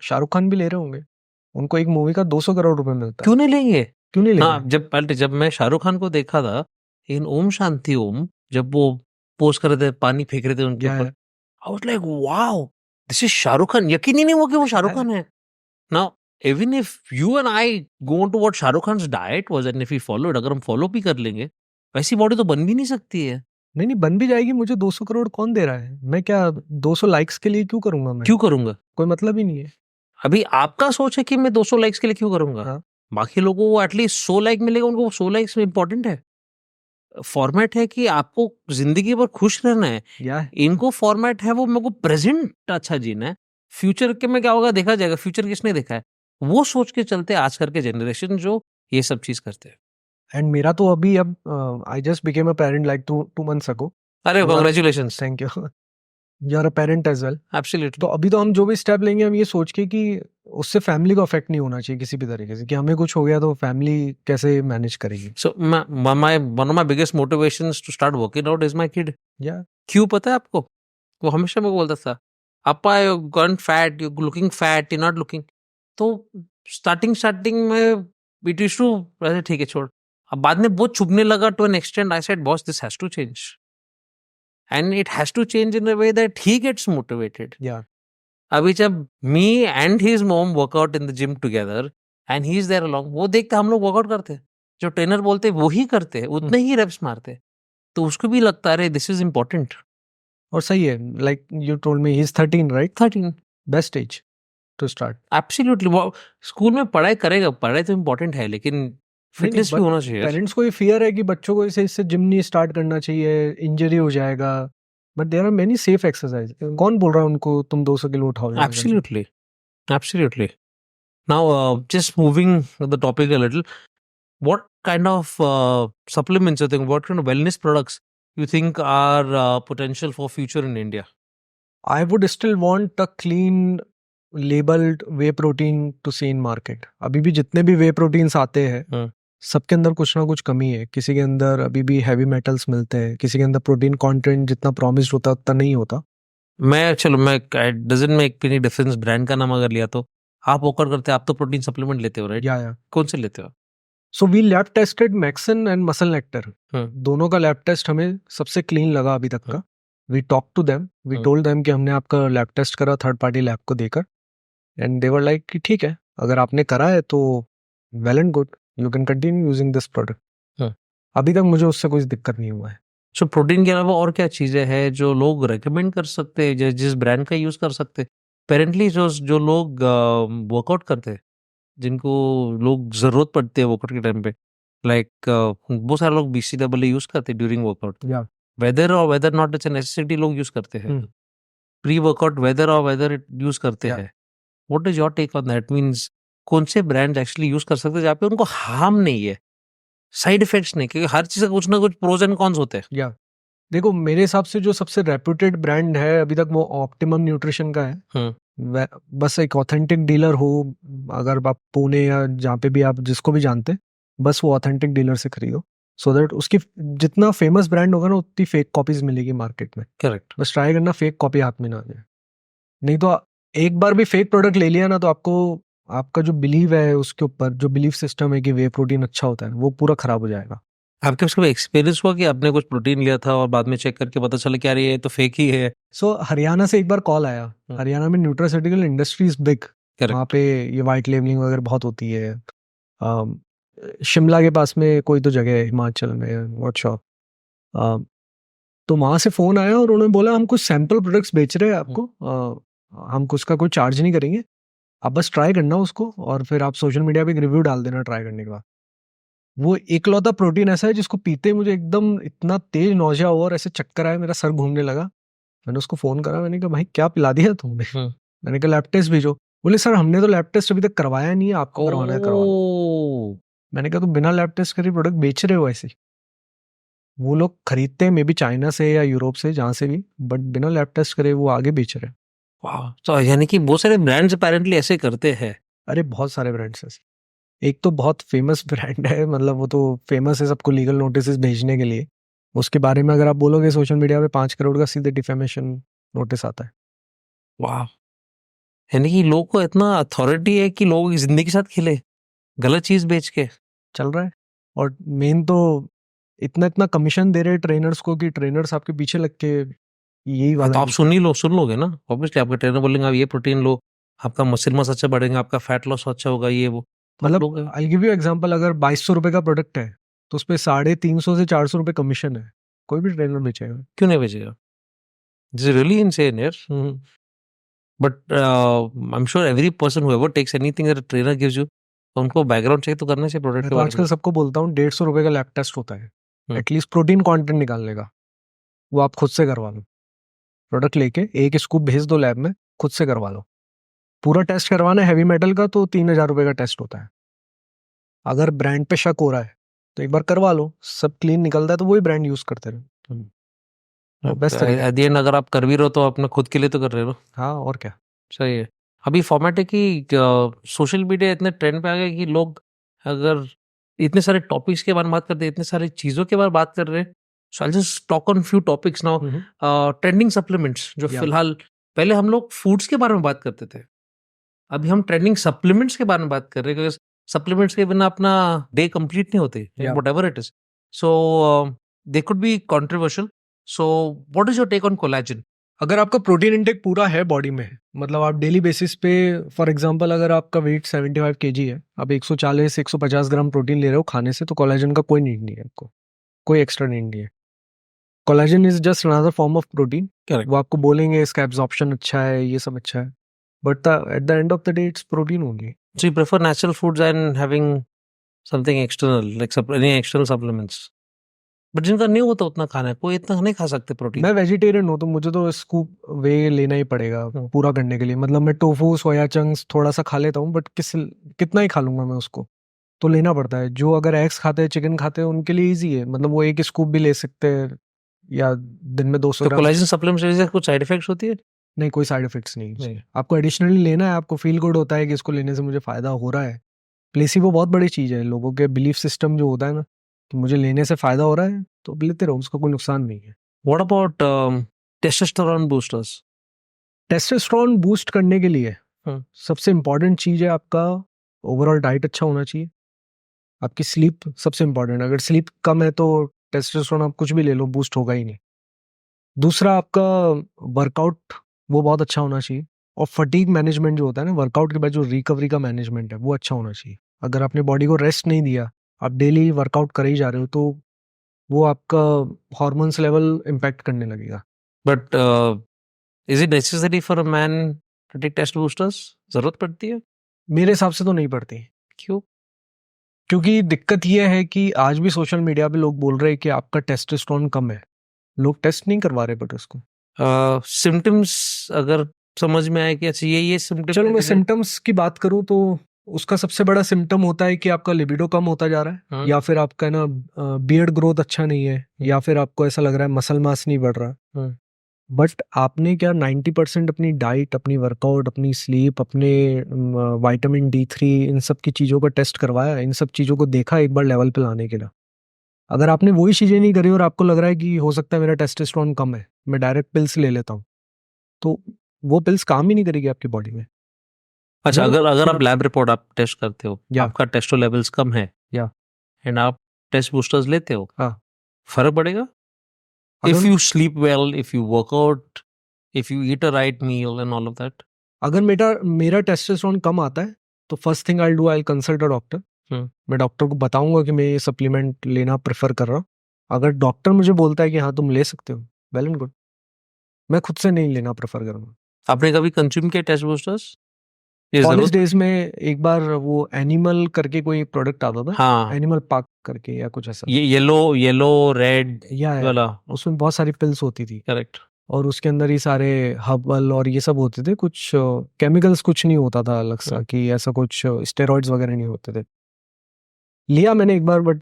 शाहरुख खान भी ले रहे होंगे, उनको एक मूवी का 200 करोड़ रुपए मिलता है, क्यों नहीं लेंगे। क्यों नहीं हाँ, लेंगे। जब मैं शाहरुख खान को देखा था इन ओम शांति ओम, जब वो पोस्ट कर रहे थे, पानी फेंक रहे थे उनके क्या ऊपर, है I was like wow, this is Shahrukh Khan, यकीन ही नहीं हुआ कि वो शाहरुख खान है. Now even if you and I go to what Shahrukh Khan's diet was and if we followed, अगर हम फॉलो भी कर लेंगे, वैसी बॉडी तो बन भी नहीं सकती है. नहीं नहीं, बन भी जाएगी. मुझे 200 करोड़ कौन दे रहा है? मैं क्या 200 लाइक्स के लिए क्यों करूंगा? मैं क्यों करूंगा? कोई मतलब ही नहीं है. अभी आपका सोच है कि मैं 200 लाइक्स के लिए क्यों करूंगा. हाँ. बाकी लोगों को एटलीस्ट 100 लाइक मिलेगा, उनको 100 लाइक्स में इंपॉर्टेंट है. फॉर्मेट है कि आपको जिंदगी भर खुश रहना है. या इनको फॉर्मेट है वो मेरे को प्रेजेंट अच्छा जीना है. फ्यूचर के में क्या होगा देखा जाएगा. फ्यूचर किसने देखा है? वो सोच के चलते आजकल के जनरेशन जो ये सब चीज करते हैं. एंड मेरा तो अभी अब I just became a parent like 2 months ago. अरे congratulation. Thank you. You are a parent as well. तो एब्सोल्युटली. अभी तो हम जो भी स्टेप लेंगे हम ये सोच के कि उससे फैमिली को अफेक्ट नहीं होना चाहिए किसी भी तरीके से, कि हमें कुछ हो गया तो फैमिली कैसे मैनेज करेगी. सो my one of my biggest motivations to start working out is my kid. या क्यों पता है आपको? वो हमेशा मेरे को बोलता था, "अप्पा you gone fat, you looking fat, you not looking." तो स्टार्टिंग में इट यूज्ड टू, अरे ठीक है छोड़. अब बाद में बहुत चुभने लगा to an extent. I said boss this has to change and it has to change in a way that he gets motivated. या अभी जब me and his mom workout in the gym together and he is there along, वो देखते हम लोग workout करते हैं, जो ट्रेनर बोलते वो ही करते, उतने ही रेप्स मारते, तो उसको भी लगता है अरे दिस इज इम्पोर्टेंट. और सही है. Like you told me he is 13 right? 13. Best age to start. Absolutely. School में पढ़ाई करेगा, पढ़ाई तो इम्पोर्टेंट है, लेकिन फिटनेस भी होना चाहिए. पेरेंट्स को ये फियर है कि बच्चों को इससे जिम नहीं स्टार्ट करना चाहिए, इंजरी हो जाएगा. But there are many safe exercise. कौन बोल रहा है उनको तुम 200 किलो उठाओ? Absolutely. Absolutely. Now, just moving the topic a little, what kind of supplements you think, what kind of wellness products you think are potential for future in India? I would still want a clean labeled whey protein to see in market. अभी भी जितने भी whey proteins आते हैं सबके अंदर कुछ ना कुछ कमी है. किसी के अंदर अभी भी हैवी मेटल्स मिलते हैं, किसी के अंदर प्रोटीन कंटेंट जितना प्रॉमिस्ड होता उतना नहीं होता. मैं doesn't make any difference brand का नाम अगर लिया तो. आप वर्कआउट करते हैं, आप तो प्रोटीन सप्लीमेंट लेते हो राइट? या कौन से लेते हो? So we lab tested Maxon and muscle nectar. हाँ. दोनों का लैब टेस्ट हमें सबसे क्लीन लगा अभी तक का. We talk to them, we हाँ. टोल्ड देम कि हमने आपका लैब टेस्ट करा थर्ड पार्टी लैब को देकर, एंड दे वर लाइक कि ठीक है अगर आपने करा है तो well and good, you can continue using this product. हाँ. अभी तक मुझे उससे कोई दिक्कत नहीं हुआ है. सो प्रोटीन के अलावा और क्या चीजें हैं जो लोग रेकमेंड कर सकते हैं, जिस ब्रांड का यूज कर सकते हैं? पेरेंटली जो लोग वर्कआउट करते हैं, जिनको लोग जरूरत पड़ती है वर्कआउट के टाइम पे, लाइक बहुत सारे लोग BCAA यूज करते हैं ड्यूरिंग वर्कआउट. या वेदर और whether not it's a necessity लोग यूज करते हैं. प्री वर्कआउट वेदर और वेदर यूज करते Yeah. हैं. What is your take on that? Means कौन से ब्रांड एक्चुअली यूज कर सकते हैं जहाँ पे उनको हार्म नहीं है, साइड इफेक्ट्स नहीं, क्योंकि हर चीज का कुछ ना कुछ प्रोज एंड कॉन्स होते हैं. या देखो मेरे हिसाब से जो सबसे रेप्यूटेड ब्रांड है अभी तक वो ऑप्टिमम न्यूट्रिशन का है. बस एक ऑथेंटिक डीलर हो, अगर आप पुणे या जहाँ पे भी आप जिसको भी जानते हैं, बस वो ऑथेंटिक डीलर से खरीदो, सो दैट उसकी जितना फेमस ब्रांड होगा ना उतनी फेक कॉपीज मिलेगी मार्केट में. करेक्ट. बस ट्राई करना फेक कॉपी हाथ में ना आ जाए. नहीं तो एक बार भी फेक प्रोडक्ट ले लिया ना तो आपको आपका जो बिलीव है उसके ऊपर, जो बिलीफ सिस्टम है कि वे प्रोटीन अच्छा होता है, वो पूरा खराब हो जाएगा. आपके पास कभी एक्सपीरियंस हुआ कि आपने कुछ प्रोटीन लिया था और बाद में चेक करके पता चला कि यार ये तो फेक ही है? सो हरियाणा से एक बार कॉल आया. हरियाणा में न्यूट्रास्यूटिकल इंडस्ट्री इज बिग. वहाँ पे ये वाइट लेबलिंग वगैरह बहुत होती है. शिमला के पास में कोई तो जगह है हिमाचल में, वर्कशॉप. तो वहाँ से फ़ोन आया और उन्होंने बोला हम कुछ सैम्पल प्रोडक्ट्स बेच रहे हैं आपको, हम उसका कोई चार्ज नहीं करेंगे, आप बस ट्राई करना उसको और फिर आप सोशल मीडिया पे एक रिव्यू डाल देना ट्राई करने के बाद. वो एकलौता प्रोटीन ऐसा है जिसको पीते ही मुझे एकदम इतना तेज नौजिया हुआ और ऐसे चक्कर आया, मेरा सर घूमने लगा. मैंने उसको फ़ोन करा, मैंने कहा भाई क्या पिला दिया तुमने? मैंने कहा लैब टेस्ट भेजो. बोले सर हमने तो लैब टेस्ट अभी तक करवाया नहीं है, आपको करवाना है करवाओ. मैंने कहा तो बिना लैब टेस्ट करे प्रोडक्ट बेच रहे हो ऐसे? वो लोग खरीदते हैं मे बी चाइना से या यूरोप से, जहाँ से भी, बट बिना लैब टेस्ट करे वो आगे बेच रहे हैं. वाह. तो यानी कि बहुत सारे ब्रांड्स अपेरेंटली ऐसे करते हैं. अरे बहुत सारे ब्रांड्स हैं. एक तो बहुत फेमस ब्रांड है, मतलब वो तो फेमस है सबको लीगल नोटिस भेजने के लिए. उसके बारे में अगर आप बोलोगे सोशल मीडिया पे 5 करोड़ का सीधे डिफेमेशन नोटिस आता है. वाह. यानी कि लोगों को इतना अथॉरिटी है कि लोग जिंदगी के साथ खेले, गलत चीज बेच के चल रहा है. और मेन तो इतना इतना कमीशन दे रहे ट्रेनर्स को कि ट्रेनर्स आपके पीछे लग के यही तो वाला आप सुन लोगे ना ऑब्वियसली। आपके ट्रेनर बोलेंगे आप ये प्रोटीन लो, आपका मसल मास अच्छा बढ़ेगा, आपका फैट लॉस अच्छा होगा, ये वो, तो आप मतलब लोगे। आई गिव यू एग्जांपल, अगर 2200 रुपए का प्रोडक्ट है तो उस पे 350 से 400 रुपए कमीशन है, कोई भी ट्रेनर बेचेगा। क्यों नहीं बेचेगा? दिस इज रियली इनसेन यार। But I am sure every person whoever takes anything that trainer gives you, तो उनको बैकग्राउंड चेक तो करना चाहिए प्रोडक्ट मैं के तो बारे आजकल में। सबको बोलता हूँ 150 रुपए का लैब टेस्ट होता है हम्म। एटलीस्ट प्रोटीन कंटेंट निकालने का, वो आप खुद से करवा लो। प्रोडक्ट लेके एक स्कूप भेज दो लैब में, खुद से करवा लो। पूरा टेस्ट करवाना है हैवी मेटल का तो 3000 रुपए का टेस्ट होता है। अगर ब्रांड पे शक हो रहा है तो एक बार करवा लो, सब क्लीन निकलता है तो वही ब्रांड यूज करते रहो। वो बेस्ट तरीका है। एट द एंड अगर आप कर भी रहे हो तो अपने खुद के लिए तो कर रहे हो। हाँ और क्या। सही है। अभी फॉर्मेट है कि सोशल मीडिया इतने ट्रेंड पे आ गया कि लोग अगर इतने सारे टॉपिक्स के बारे में बात करते हैं, इतने सारी चीज़ों के बारे में बात कर रहे हैं, so I just talk on few topics now. Trending supplements जो Yeah. फिलहाल, पहले हम लोग फूड्स के बारे में बात करते थे, अभी हम ट्रेंडिंग सप्लीमेंट्स के बारे में बात कर रहे हैं, क्योंकि सप्लीमेंट्स के बिना अपना डे कंप्लीट नहीं होते, Yeah. Whatever it is. So they could be controversial. So what is your take on collagen? अगर आपका प्रोटीन इंटेक पूरा है बॉडी में, मतलब आप डेली बेसिस पे, फॉर एग्जांपल अगर आपका वेट 75 kg है, आप 140 से 150 ग्राम प्रोटीन ले रहे हो खाने से, तो कोलेजन का कोई नीड नहीं है आपको, कोई एक्स्ट्रा नीड नहीं है। Collagen is just another form of protein. Correct. वो आपको बोलेंगे इसका एब्जॉर्प्शन अच्छा है, ये सब अच्छा है, but at the end of the day it's protein only. So you prefer natural foods and having something external, like any external supplements? But जिनका नहीं होता उतना खाना है, कोई इतना नहीं खा सकते प्रोटीन। मैं वेजिटेरियन हूँ तो मुझे तो स्कूप वे लेना ही पड़ेगा पूरा करने के लिए। मतलब मैं टोफू, सोया चंक्स थोड़ा सा खा लेता हूँ, बट कितना ही खा लूंगा मैं उसको, तो लेना पड़ता है। जो अगर एग्स खाते हैं, चिकन खाते हैं, उनके लिए इजी है, मतलब वो एक स्कूप भी ले सकते हैं या दिन में 200 तो ग्राम। कोलेजन सप्लीमेंट्स से कुछ साइड इफेक्ट्स होती है? नहीं, कोई साइड इफेक्ट्स नहीं। नहीं। आपको एडिशनली लेना है, आपको फील गुड होता है कि इसको लेने से मुझे फायदा हो रहा है। प्लेसिबो बहुत बड़ी चीज है, लोगों के बिलीफ सिस्टम जो होता है ना कि मुझे लेने से फायदा हो रहा है तो लेते रहो, उसका कोई नुकसान नहीं है। What about testosterone boosters? Testosterone boost करने के लिए सबसे इम्पोर्टेंट चीज है आपका ओवरऑल डाइट अच्छा होना चाहिए। आपकी स्लीप सबसे इम्पोर्टेंट है। अगर स्लीप कम है तो टेस्टोस्टेरोन आप कुछ भी ले लो, बूस्ट होगा ही नहीं। दूसरा आपका वर्कआउट वो बहुत अच्छा होना चाहिए, और फटीग मैनेजमेंट जो होता है ना, वर्कआउट के बाद जो रिकवरी का मैनेजमेंट है वो अच्छा होना चाहिए। अगर आपने बॉडी को रेस्ट नहीं दिया, आप डेली वर्कआउट कर ही जा रहे हो, तो वो आपका हॉर्मोन्स लेवल इम्पैक्ट करने लगेगा। But is it necessary for a man to take test boosters? जरूरत पड़ती है? मेरे हिसाब से तो नहीं पड़ती, क्यों? क्योंकि दिक्कत ये है कि आज भी सोशल मीडिया पे लोग बोल रहे हैं कि आपका टेस्टोस्टेरोन कम है, लोग टेस्ट नहीं करवा रहे बट उसको। सिम्टम्स अगर समझ में आए कि अच्छा ये सिम्टम्स। चलो मैं सिम्टम्स की बात करूं तो उसका सबसे बड़ा सिम्टम होता है कि आपका लिबिडो कम होता जा रहा है, या फिर आपका ना बियर्ड ग्रोथ अच्छा नहीं है, या फिर आपको ऐसा लग रहा है मसल मास नहीं बढ़ रहा। बट आपने क्या 90% अपनी डाइट, अपनी वर्कआउट, अपनी स्लीप, अपने विटामिन D3, इन सब की चीज़ों का टेस्ट करवाया, इन सब चीज़ों को देखा एक बार लेवल पे लाने के लिए। अगर आपने वही चीज़ें नहीं करी और आपको लग रहा है कि हो सकता है मेरा टेस्टोस्टेरोन कम है, मैं डायरेक्ट पिल्स ले लेता हूँ, तो वो पिल्स काम ही नहीं करेगी आपकी बॉडी में। अच्छा, अगर आप लैब रिपोर्ट आप टेस्ट करते हो, या आपका टेस्टो लेवल्स कम है, या एंड आप टेस्ट बूस्टर्स लेते हो, हाँ, फर्क पड़ेगा? If you sleep well, if you work out, if you eat a right meal and all of that. अगर मेरा टेस्टोस्टेरोन कम आता है तो first thing I do, I consult a doctor. मैं डॉक्टर को बताऊंगा कि मैं ये सप्लीमेंट लेना प्रेफर कर रहा हूँ। अगर डॉक्टर मुझे बोलता है कि हाँ तुम ले सकते हो, वेल एंड गुड। मैं खुद से नहीं लेना प्रेफर करूँगा। आपने कभी कंज्यूम किया टेस्ट बूस्टर्स? कॉलेज डेज में एक बार वो एनिमल करके कोई प्रोडक्ट आता था, हाँ, एनिमल पार्क करके या कुछ ऐसा, ये येलो रेड या वाला, उसमें बहुत सारी पिल्स होती थी, करेक्ट। और उसके अंदर ही सारे हर्बल और ये सब होते थे, कुछ केमिकल्स कुछ नहीं होता था अलग सा, कि ऐसा कुछ स्टेरॉइड्स वगैरह नहीं होते थे। लिया मैंने एक बार, बट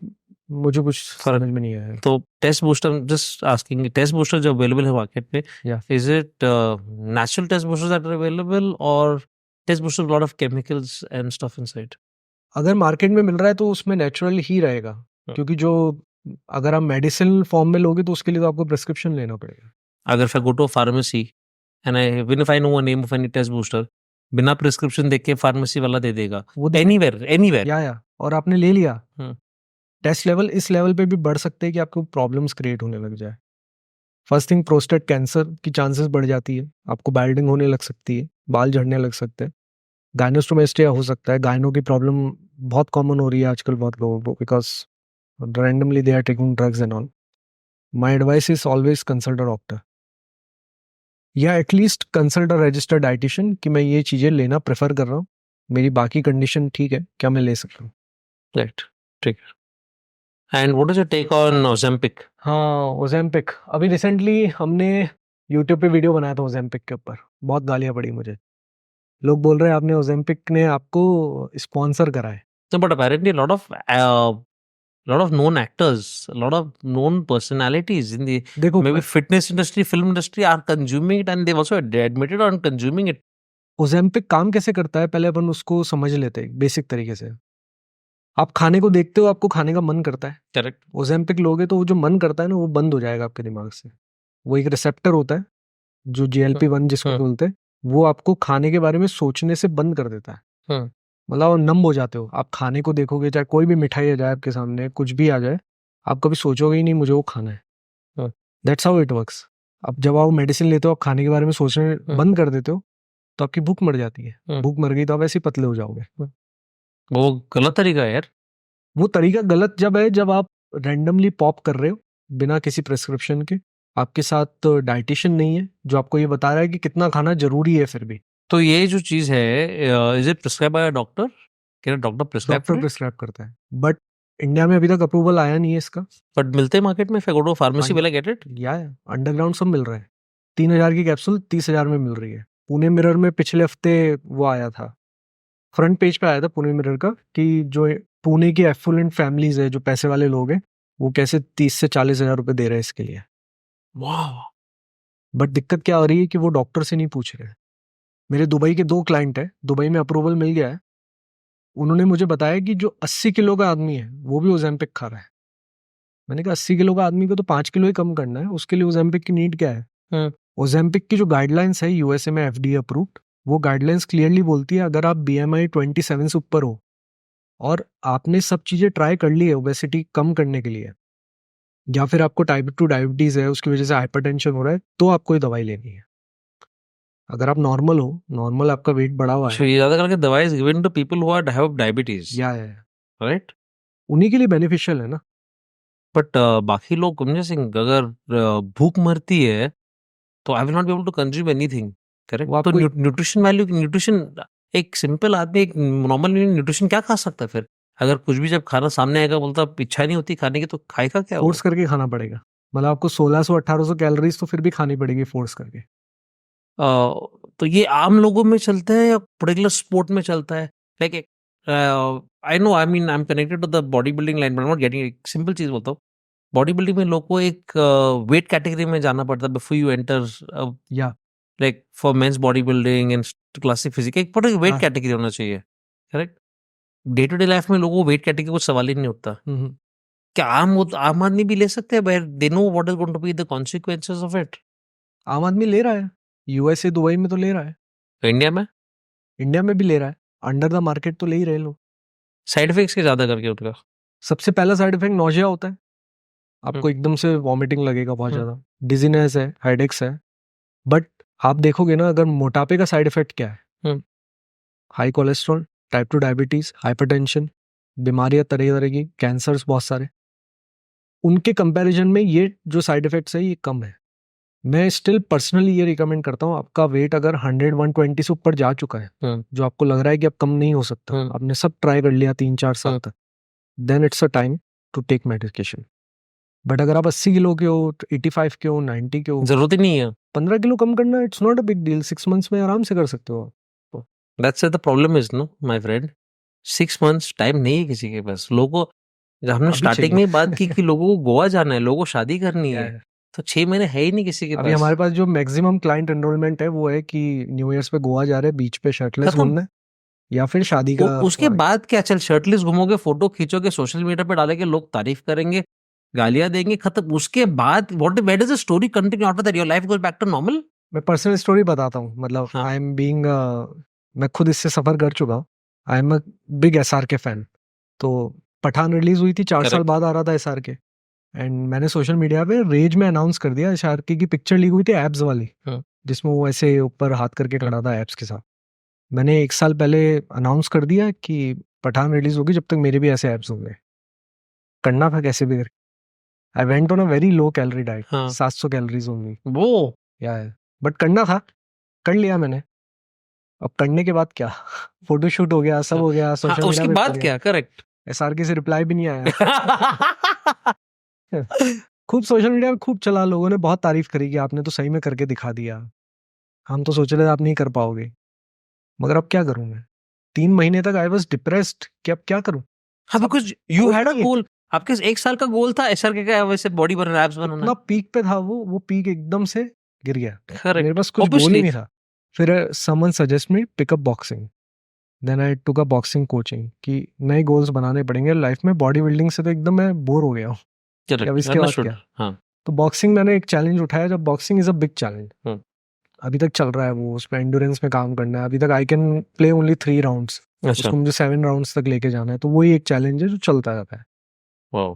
मुझे कुछ समझ में नहीं आया। तो test booster, just asking, test booster जो अवेलेबल है मार्केट में, is it natural test boosters that are available और test booster lot of chemicals and stuff inside? अगर मार्केट में मिल रहा है तो उसमें नेचुरल ही रहेगा, क्योंकि जो अगर आप मेडिसिन फॉर्म में लोगे तो उसके लिए तो आपको प्रिस्क्रिप्शन लेना पड़ेगा। अगर if I go to a pharmacy and even if I know a name of any test booster, बिना प्रिस्क्रिप्शन देख के फार्मेसी वाला दे देगा वो एनीवेयर। या और आपने ले लिया, टेस्ट लेवल इस लेवल पे भी बढ़ सकते हैं कि आपको प्रॉब्लम्स क्रिएट होने लग जाए। फर्स्ट थिंग, प्रोस्टेट कैंसर की चांसेस बढ़ जाती है, आपको बाइल्डिंग होने लग सकती है, बाल झड़ने लग सकते हैं, गायनोस्टोमेस्टिया हो सकता है, गायनो की प्रॉब्लम बहुत कॉमन हो रही है आजकल बहुत लोगों को, because randomly they are taking drugs and all. My advice is always consult a doctor. या at least consult a registered dietitian कि मैं ये चीज़ें लेना प्रेफर कर रहा हूँ, मेरी बाकी कंडीशन ठीक है, क्या मैं ले सकता हूँ। राइट, ठीक है। And what is your take on Ozempic? हाँ, ओजेम्पिक अभी रिसेंटली हमने यूट्यूब पे वीडियो बनाया था ओजेम्पिक के ऊपर, बहुत गालियाँ पड़ी मुझे। लोग बोल रहे हैं आपने ओजेम्पिक ने आपको स्पॉन्सर करा है। No, but apparently lot of known actors, a lot of known personalities in the देखो maybe fitness industry, film industry are consuming it, and they've also admitted on consuming it. Ozempic काम कैसे करता है, पहले अपन उसको समझ लेते हैं बेसिक तरीके से। आप खाने को देखते हो, आपको खाने का मन करता है, करेक्ट। ओजेम्पिक लोगे तो वो जो मन करता है ना वो बंद हो जाएगा आपके दिमाग से। वो एक रिसेप्टर होता है जो GLP-1 जिसको बोलते हैं, वो आपको खाने के बारे में सोचने से बंद कर देता है। मतलब नम हो जाते हो, आप खाने को देखोगे, चाहे कोई भी मिठाई आ जाए आपके सामने, कुछ भी आ जाए, आप कभी सोचोगे ही नहीं मुझे वो खाना है। That's how it works. अब जब आप मेडिसिन लेते हो, आप खाने के बारे में सोचने बंद कर देते हो, तो आपकी भूख मर जाती है। भूख मर गई तो आप ऐसे ही पतले हो जाओगे। वो गलत तरीका है यार। वो तरीका गलत जब है जब आप रैंडमली पॉप कर रहे हो बिना किसी प्रिस्क्रिप्शन के, आपके साथ डाइटिशियन नहीं है जो आपको ये बता रहा है कि कितना खाना जरूरी है। फिर भी तो ये जो चीज है, is it prescribe by doctor? क्या डॉक्टर प्रिस्क्राइब डॉक्टर प्रिस्क्राइब करता है, बट इंडिया में अभी तक अप्रूवल आया नहीं है इसका। बट मिलते हैं मार्केट में, go to pharmacy will I get it? या अंडरग्राउंड सब मिल रहा है। 3,000 की कैप्सूल 30,000 में मिल रही है। पुणे मिरर में पिछले हफ्ते वो आया था, फ्रंट पेज पे आया था पुणे मिरर का, कि जो पुणे की एफुलेंट फैमिलीज है, जो पैसे वाले लोग हैं, वो कैसे 30 से 40,000 रुपए दे रहे हैं इसके लिए। वाह। बट दिक्कत क्या हो रही है कि वो डॉक्टर से नहीं पूछ रहे। मेरे दुबई के 2 क्लाइंट है, दुबई में अप्रूवल मिल गया है। उन्होंने मुझे बताया कि जो 80 किलो का आदमी है वो भी ओजेम्पिक खा रहा है। मैंने कहा 80 किलो का आदमी को तो 5 किलो ही कम करना है, उसके लिए ओजेम्पिक की नीड क्या है। ओजेम्पिक की जो गाइडलाइंस है यूएसए में FDA अप्रूव्ड, वो गाइडलाइंस क्लियरली बोलती है अगर आप BMI 27 से ऊपर हो और आपने सब चीजें ट्राई कर ली है ओबेसिटी कम करने के लिए, या फिर आपको टाइप 2 डायबिटीज है, उसकी वजह से हाइपरटेंशन हो रहा है, तो आपको ये दवाई लेनी है। अगर आप नॉर्मल हो, नॉर्मल आपका वेट बढ़ा हुआ So है, ये ज्यादा करके दवाई is given to people who have diabetes, या right? उन्हीं के लिए बेनिफिशियल है ना। बट बाकी लोग सिंह अगर भूख मरती है तो I will not be able to consume anything, correct? तो न्यूट्रिशन वैल्यू, न्यूट्रिशन, एक सिंपल आदमी, एक नॉर्मल न्यूट्रिशन क्या खा सकता है फिर? अगर कुछ भी जब खाना सामने आएगा बोलता इच्छा नहीं होती खाने की, तो खाएगा क्या? फोर्स करके खाना पड़ेगा, मतलब आपको 1600-1800 कैलोरीज तो फिर भी खानी पड़ेगी फोर्स करके। तो ये आम लोगों में चलता है या पर्टिकुलर स्पोर्ट में चलता है? Like I know, I mean I am connected to the body building line, but not getting. एक सिंपल चीज बोलता हूँ, बॉडी बिल्डिंग में लोग को एक वेट कैटेगरी में जाना पड़ता है बिफोर यू एंटर, या like for men's body building and classic physique, एक पर्टिकुलर वेट हाँ। कैटेगरी होना चाहिए, correct? Day to day life में लोगों को वेट कैटेगरी को सवाल ही नहीं उठता। क्या आम आदमी भी ले सकते हैं? But they know what is going to be the consequences of it. आम आदमी ले रहा है, यूएसए दुबई में तो ले रहा है, इंडिया में? इंडिया में भी ले रहा है, अंडर द मार्केट तो ले ही रहे लोग। साइड इफेक्ट्स के ज्यादा करके उनका सबसे पहला साइड इफेक्ट नोजिया होता है, आपको एकदम से वॉमिटिंग लगेगा बहुत ज्यादा, डिजीनेस है, हेडेक्स है। बट आप देखोगे ना, अगर मोटापे का साइड इफेक्ट क्या है, high cholesterol, type 2 diabetes, hypertension, बीमारियां तरह तरह की, कैंसर्स बहुत सारे, उनके कंपैरिजन में ये जो साइड इफेक्ट्स है ये कम है। मैं स्टिल पर्सनली ये रिकमेंड करता हूँ, आपका वेट अगर 100-120 से ऊपर जा चुका है, जो आपको लग रहा है कि अब कम नहीं हो सकता, आपने सब ट्राई कर लिया 3-4 साल तक, then it's a time to take medication. But अगर आप 80 किलो के हो, 85 के हो, 90 के हो, जरूरत ही नहीं है। 15 किलो कम करना, it's not a big deal, 6 months में आराम से कर सकते हो आप। That's the problem is, no my friend, 6 months time नहीं है किसी के पास। लोगों को, जब हमने स्टार्टिंग में बात की कि लोगों को गोवा जाना है, लोगों को शादी करनी है, तो 6 महीने है ही नहीं किसी के पास। अभी हमारे पास जो मैक्सिमम क्लाइंट एनरोलमेंट है वो है कि न्यू ईयर्स पे गोवा जा रहे हैं, बीच पे शर्टलेस घूमने, या फिर शादी का। उसके बाद क्या? चल शर्टलेस घूमोगे, फोटो खींचोगे, सोशल मीडिया पे डालेंगे, लोग तारीफ करेंगे, गालियां देंगे, खत्म। उसके बाद what is the story continue after that? Your life goes back to normal? मैं पर्सनल स्टोरी बताता हूँ, मतलब आई एम बीइंग, मैं खुद इससे सफर कर चुका हूँ। आई am a big SRK fan. तो पठान रिलीज हुई थी, 4 साल बाद आ रहा था SRK। एंड मैंने सोशल मीडिया पे रेज में अनाउंस कर दिया शार्की की पिक्चर लीक हुई थी एब्स वाली, जिसमें वो ऐसे ऊपर हाथ करके खड़ा था एब्स के साथ। मैंने 1 साल पहले अनाउंस कर दिया कि पठान रिलीज होगी जब तक मेरे भी ऐसे एब्स होंगे। करना था कैसे भी करके। I went on a very low calorie diet, 700 calories only. वो या बट करना था, कर लिया मैंने। अब करने के बाद क्या, फोटोशूट हो गया, सब हो गया, सोशल मीडिया उसके पे बाद क्या? करेक्ट। एसआरके से रिप्लाई भी नहीं आया। खूब सोशल मीडिया पे खूब चला, लोगों ने बहुत तारीफ करी कि आपने तो सही में करके दिखा दिया, हम तो सोच रहे थे आप नहीं कर पाओगे। मगर अब क्या करूं मैं, 3 महीने तक आई वाज डिप्रेस्ड कि अब क्या करूं। हाँ, बिकॉज यू हैड अ गोल। आपके 1 साल का गोल था एसआरके का वैसे बॉडी बनाना, एब्स बनाना। इतना पीक पे था वो पीक एकदम से गिर गया। Correct. मेरे पास कुछ गोल ही नहीं था। फिर someone suggest me pick up boxing, then I took a boxing coaching कि नए गोल्स बनाने पड़ेंगे लाइफ में। बॉडी बिल्डिंग से तो एकदम मैं बोर हो गया हूँ कि अब इसके बाद क्या। हाँ। तो बॉक्सिंग मैंने एक चैलेंज उठाया, जब boxing is a big challenge. अभी तक चल रहा है वो, उसमें एंड्योरेंस में काम करना है। अभी तक I can play only 3 rounds, उसको मुझे 7 राउंड्स तक लेके जाना है। तो वही एक चैलेंज है जो चलता रहता है। Wow.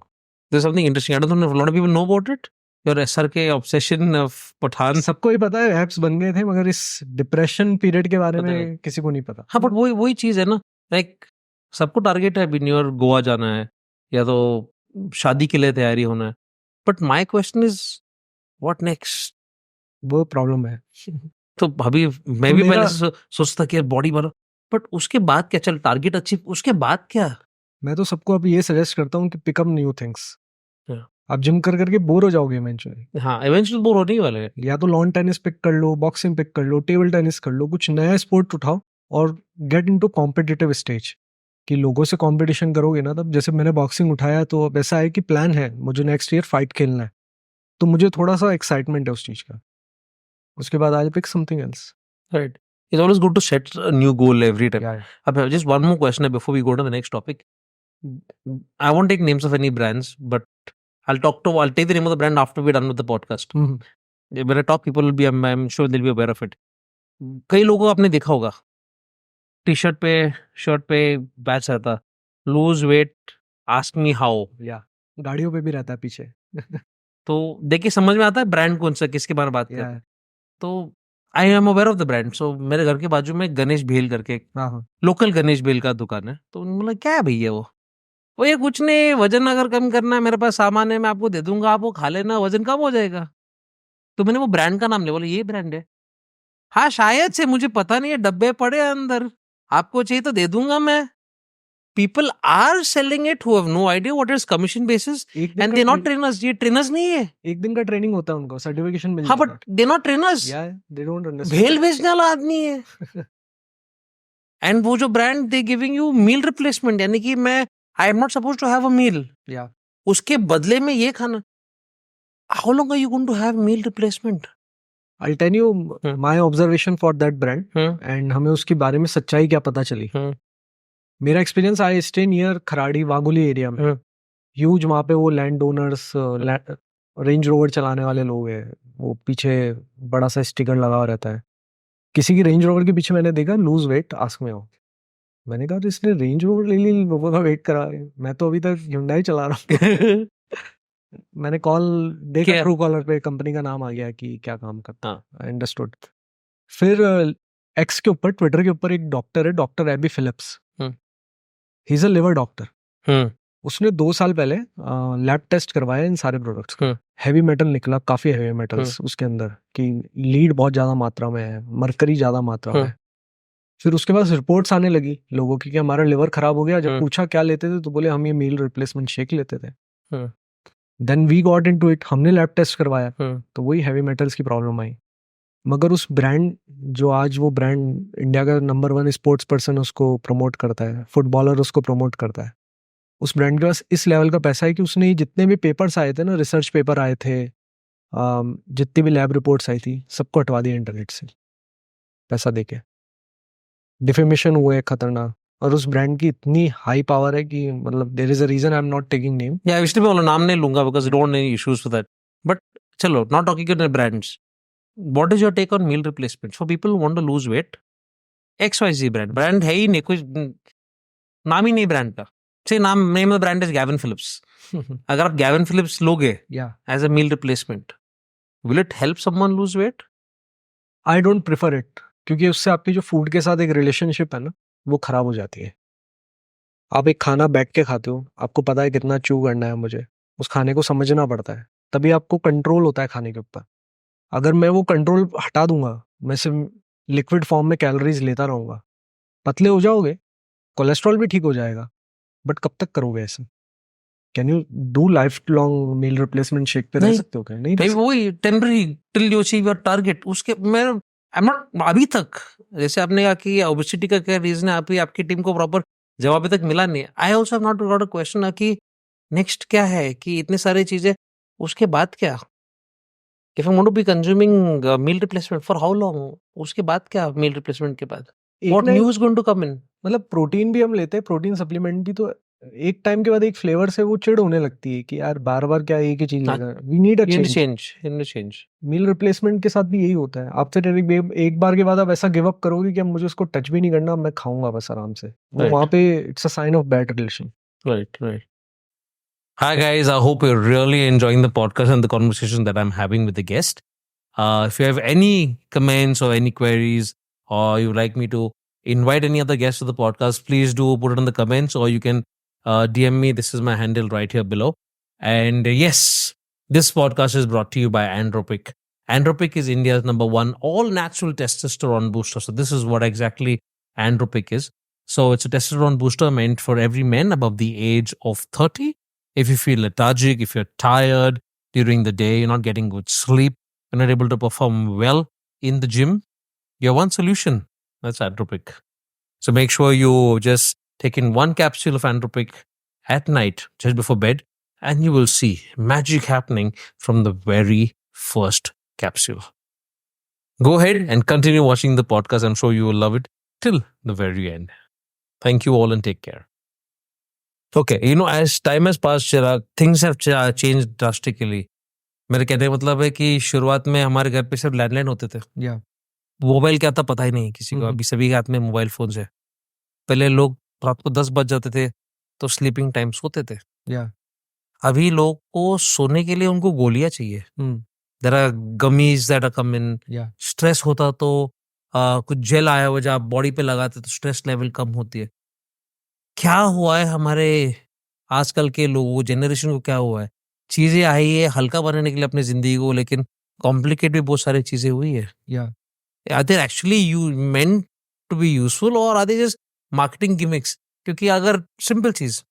There's something interesting. I don't know if a lot of people know about it. Your SRK obsession of Pathan. सबको ही पता है एप्स बन गए थे, मगर इस डिप्रेशन पीरियड के बारे में किसी को नहीं पता। हाँ, बट वही चीज है ना, लाइक सबको टारगेट है बिन्योर गोवा जाना है या तो शादी के लिए तैयारी होना है, but my question is what next. वो प्रॉब्लम है। तो अभी मैं भी पहले से सोचता कि बॉडी बनो, बट उसके बाद क्या? चल टारगेट अचीव, उसके बाद क्या? मैं तो सबको अब ये सजेस्ट करता हूँ कि पिकअप न्यू थिंग्स। आप जिम कर करके बोर हो जाओगे इवेंचुअली। हाँ, इवेंचुअली बोर होने ही वाले हैं। या तो लॉन टेनिस पिक कर लो, बॉक्सिंग पिक कर लो, टेबल टेनिस कर लो, कुछ नया स्पोर्ट उठाओ और गेट इनटू कॉम्पिटिटिव स्टेज कि लोगों से कंपटीशन करोगे ना। तब जैसे मैंने बॉक्सिंग उठाया तो अब ऐसा है कि प्लान है मुझे नेक्स्ट ईयर फाइट खेलना है, तो मुझे थोड़ा सा एक्साइटमेंट है उस चीज का। उसके बाद I pick something else. Right. It's always good to set a new goal every time. Yeah. Just one more question before we go to the next topic. I won't take names of any brands, but I'll take the name of the brand after we're done with the podcast. When I talk, people will be, I'm sure they'll be aware of it. कई लोगों को आपने देखा होगा T shirt पे, shirt पे batch रहता, lose weight, ask me how. या गाड़ियों पे भी रहता है पीछे। तो देखिए समझ में आता है ब्रांड कौन सा, किसके बारे में बात कर। तो I am aware of the brand. So मेरे घर के बाजू में गणेश भेल करके लोकल गणेश भेल का दुकान है। तो मतलब क्या है भैया वो ये कुछ नहीं, वजन अगर कम करना है मेरे पास सामान है, मैं आपको दे दूंगा, आप वो खा लेना, वजन कम हो जाएगा। तो मैंने वो ब्रांड का नाम लिया, बोले ये ब्रांड है। हाँ शायद से, मुझे पता नहीं है, डब्बे पड़े अंदर, आपको चाहिए तो दे दूंगा मैं। People are selling it who have no idea what is commission basis and they're not trainers. ये trainers नहीं है। एक दिन का ट्रेनिंग होता है उनको, सर्टिफिकेशन मिल जाता है। हाँ, but they're not trainers. Yeah, they don't understand. भेल बेचने वाला आदमी है। And वो जो brand they giving you meal replacement, यानी कि मैं I am not supposed to have a meal. Yeah. उसके बदले में ये खाना। How long are you going to have meal replacement? I'll tell you my observation for that brand and हमें उसके बारे में सच्चाई क्या पता चली। मेरा experience, I stay near Kharadi Wagholi area में। ह्यूज वहाँ पे वो लैंड ओनर्स, रेंज रोवर चलाने वाले लोग हैं, वो पीछे बड़ा सा स्टिकर लगा हुआ रहता है। किसी की रेंज रोवर के पीछे मैंने देखा lose weight ask me how. मैंने कहा तो इसने रेंज रोवर ले ली, लोगों का वेट करा है, मैं तो अभी तक Hyundai चला रहा हूँ। मैंने कॉल देखा, ट्रू कॉलर पे कंपनी का नाम आ गया कि क्या काम करता। I understood. फिर एक्स के ऊपर, ट्विटर के ऊपर एक डॉक्टर है, doctor Abby Philips. He is a liver doctor. उसने 2 साल पहले लैब टेस्ट करवाया इन सारे प्रोडक्ट्स का। हैवी मेटल निकला, काफी हैवी मेटल्स उसके अंदर, कि लीड बहुत ज्यादा मात्रा में है, मरकरी ज्यादा मात्रा में है। फिर उसके बाद रिपोर्ट्स आने लगी लोगों की कि हमारा लिवर खराब हो गया। जब पूछा क्या लेते थे तो बोले हम ये मील रिप्लेसमेंट शेक लेते थे। Then we got into it, हमने लैब टेस्ट करवाया तो वही हैवी मेटल्स की प्रॉब्लम आई। मगर उस ब्रांड, जो आज वो ब्रांड इंडिया का नंबर 1 स्पोर्ट्स पर्सन उसको प्रमोट करता है, फुटबॉलर उसको प्रमोट करता है, उस ब्रांड के पास इस लेवल का पैसा है कि उसने जितने भी पेपर्स आए थे ना, रिसर्च पेपर आए थे, जितनी भी लैब रिपोर्ट्स आई थी, सबको हटवा दिया इंटरनेट से पैसा देके। डिफेमेशन हुए खतरनाक, और उस ब्रांड की इतनी हाई पावर है कि मतलब there is a reason I am not taking name. Yeah इसलिए मैं नाम नहीं लूंगा because I don't want any issues with that. But चलो, not talking about brands, what is your take on meal replacement for people who want to lose weight? XYZ brand है ही नहीं, कुछ नाम ही नहीं ब्रांड का। Say name of the brand is Gavin Phillips. अगर आप Gavin Phillips लोगे Yeah. as a meal replacement, will it help someone lose weight? I don't prefer it, क्योंकि उससे आपकी जो फूड के साथ एक रिलेशनशिप है ना, वो खराब हो जाती है। आप एक खाना बैठ के खाते हो, आपको पता है कितना च्यू करना है मुझे, उस खाने को समझना पड़ता है, तभी आपको कंट्रोल होता है खाने के ऊपर। अगर मैं वो कंट्रोल हटा दूंगा, मैं सिर्फ लिक्विड फॉर्म में कैलोरीज लेता रहूंगा, पतले हो जाओगे, कोलेस्ट्रॉल भी ठीक हो जाएगा, बट कब तक करोगे ऐसे? Can you do life long meal replacement shake पे रह नहीं। सकते हो क्या? नहीं रह भाई सकते। वही temporary till you achieve your target. उसके मैं आई एम नॉट अभी तक, जैसे आपने कहा कि ओबेसिटी का क्या रीजन है, आपकी टीम को प्रॉपर जवाब अभी तक मिला नहीं। I also have not got a question कि नेक्स्ट क्या है, कि इतनी सारी चीजें, उसके बाद क्या? If I want to be consuming meal replacement for how long, उसके बाद क्या? मील रिप्लेसमेंट के बाद what new is going to come in? मतलब प्रोटीन भी हम लेते हैं, प्रोटीन सप्लीमेंट भी, तो एक टाइम के बाद एक फ्लेवर से वो चिढ़ होने लगती है कि यार बार बार क्या एक ही चीज हाँ, लेगा। We need a change. Meal replacement के साथ भी यही होता है। आप फिर एक बार के बाद आप ऐसा गिव अप करोगे कि अब मुझे उसको टच भी नहीं करना, मैं खाऊंगा बस आराम से, वो Right. वहाँ पे it's a sign of bad relation. Right. Hi guys, I hope you're really enjoying the podcast and the conversation that I'm having with the guest. If you have any comments or any queries, or you would like me to invite any other guests to the podcast, please do put it in the comments, or you can DM me. This is my handle right here below. And yes, this podcast is brought to you by Andropic. Andropic is India's #1 all natural testosterone booster. So this is what exactly Andropic is. So it's a testosterone booster meant for every man above the age of 30. If you feel lethargic, if you're tired during the day, you're not getting good sleep, you're not able to perform well in the gym, you have one solution. That's Andropic. So make sure you just take in one capsule of Andropic at night, just before bed, and you will see magic happening from the very first capsule. Go ahead and continue watching the podcast. I'm sure you will love it till the very end. Thank you all and take care. Okay, as time has passed, Chirag, things have changed drastically. मेरे कहने का मतलब है कि शुरुआत में हमारे घर पे सिर्फ लैंडलाइन होते थे। या मोबाइल क्या था पता ही नहीं किसी को। अभी सभी के हाथ में मोबाइल फोन है। पहले लोग रात को 10 बज जाते थे तो स्लीपिंग टाइम सोते थे। या अभी लोग को सोने के लिए उनको गोलियां चाहिए। There are gummies that are come in. Stress होता तो कुछ जेल आया हुआ जो आप बॉडी पे लगाते तो स्ट्रेस लेवल कम होती है। क्या हुआ है हमारे आजकल के लोगों जनरेशन को? क्या हुआ है? चीजें आई है हल्का बनाने के लिए अपनी जिंदगी को, लेकिन कॉम्प्लिकेट भी बहुत सारी चीजें हुई है। Are they actually you meant to be useful, और are they just marketing gimmicks? क्योंकि अगर सिंपल चीज,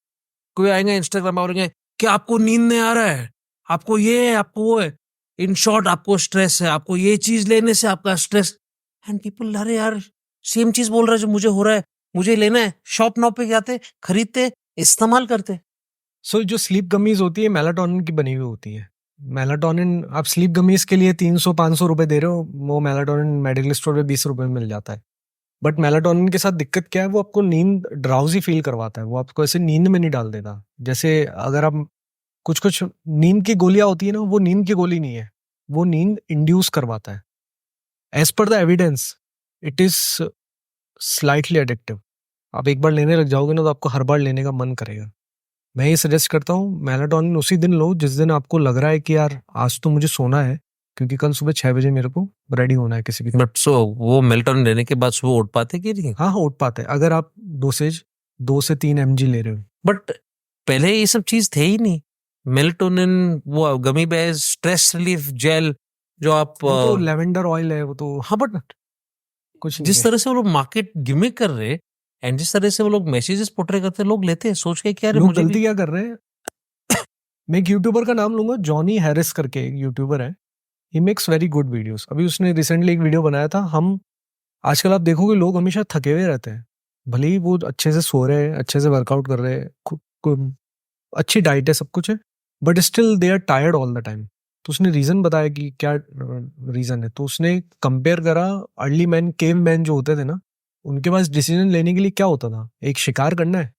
कोई आएंगे इंस्टाग्राम पर बोलेंगे कि आपको नींद नहीं आ रहा है, आपको ये है, आपको वो है, इन शॉर्ट आपको स्ट्रेस है, आपको ये चीज लेने से आपका स्ट्रेस। एंड पीपल, अरे यार सेम चीज बोल रहा है जो मुझे हो रहा है, मुझे लेना है। शॉप नॉप पे जाते, खरीदते, इस्तेमाल करते। सो जो स्लीप गमीज होती है मेलाटोनिन की बनी हुई होती है। मेलाटोनिन आप स्लीप गमीज के लिए 300-500 रुपए दे रहे हो, वो मेलाटोनिन मेडिकल स्टोर पे 20 रुपए में मिल जाता है। बट मेलाटोनिन के साथ दिक्कत क्या है, वो आपको नींद ड्राउजी फील करवाता है, वो आपको ऐसे नींद में नहीं डाल देता। जैसे अगर आप कुछ नींद की गोलियां होती है ना, वो नींद की गोली नहीं है, वो नींद इंड्यूस करवाता है। As per the evidence it is slightly addictive. आप एक बार लेने लग जाओगे ना तो आपको हर बार लेने का मन करेगा। मैं ये सजेस्ट करता हूँ मेलाटोनिन उसी दिन लो जिस दिन आपको लग रहा है कि यार आज तो मुझे सोना है, क्योंकि कल सुबह 6 बजे मेरे को रेडी होना है किसी भी। बट सो वो मेलाटोनिन लेने के बाद सुबह उठ पाते कि नहीं? हाँ उठ पाते हैं, अगर आप डोसेज 2 से 3 mg ले रहे हो। बट पहले ये सब चीज थे ही नहीं। मेलाटोनिन, वो gummy bear, stress relief gel जो आप, वो तो लेवेंडर ऑयल है वो तो। हाँ, बट कुछ नहीं जिस है। तरह से वो लोग मार्केट गिमिक कर रहे एंड जिस तरह से वो लोग मैसेजेस पोर्ट्रे करते, लोग लेते हैं सोच के क्या लोग गलती क्या कर रहे हैं। मैं एक यूट्यूबर का नाम लूंगा, जॉनी हैरिस करके एक यूट्यूबर है। He makes very good videos. अभी उसने रिसेंटली एक वीडियो बनाया था। हम आजकल आप देखोगे लोग हमेशा थके हुए रहते हैं, भले ही वो अच्छे से सो रहे हैं, अच्छे से वर्कआउट कर रहे हैं, अच्छी डाइट है, सब कुछ है, but still they are tired all the time. तो उसने रीजन बताया कि क्या रीजन है। तो उसने कंपेयर करा अर्ली मैन, केव मैन जो होते थे ना, उनके पास डिसीजन लेने के लिए क्या होता था, एक शिकार करना है,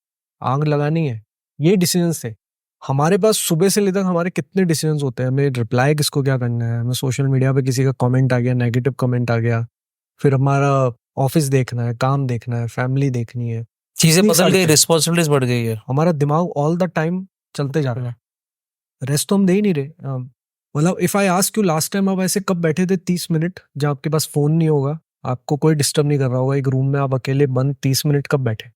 आग लगानी है, ये डिसीजंस थे। हमारे पास सुबह से लेकर हमारे कितने डिसीजंस होते हैं, हमें रिप्लाई किसको क्या करना है, हमें सोशल मीडिया पे किसी का कमेंट आ गया, नेगेटिव कमेंट आ गया, फिर हमारा ऑफिस देखना है, काम देखना है, फैमिली देखनी है, चीजें इतनी बदल सारी गई, चीजें। रिस्पॉन्सिबिलिटीज बढ़ गई है। हमारा दिमाग ऑल द टाइम चलते जा रहा है, रेस्ट तो हम दे ही नहीं रहे। मतलब if I ask you last time आप ऐसे कब बैठे थे 30 मिनट, जब आपके पास फोन नहीं होगा, आपको कोई डिस्टर्ब नहीं कर रहा होगा, एक रूम में आप अकेले बंद 30 मिनट कब बैठे?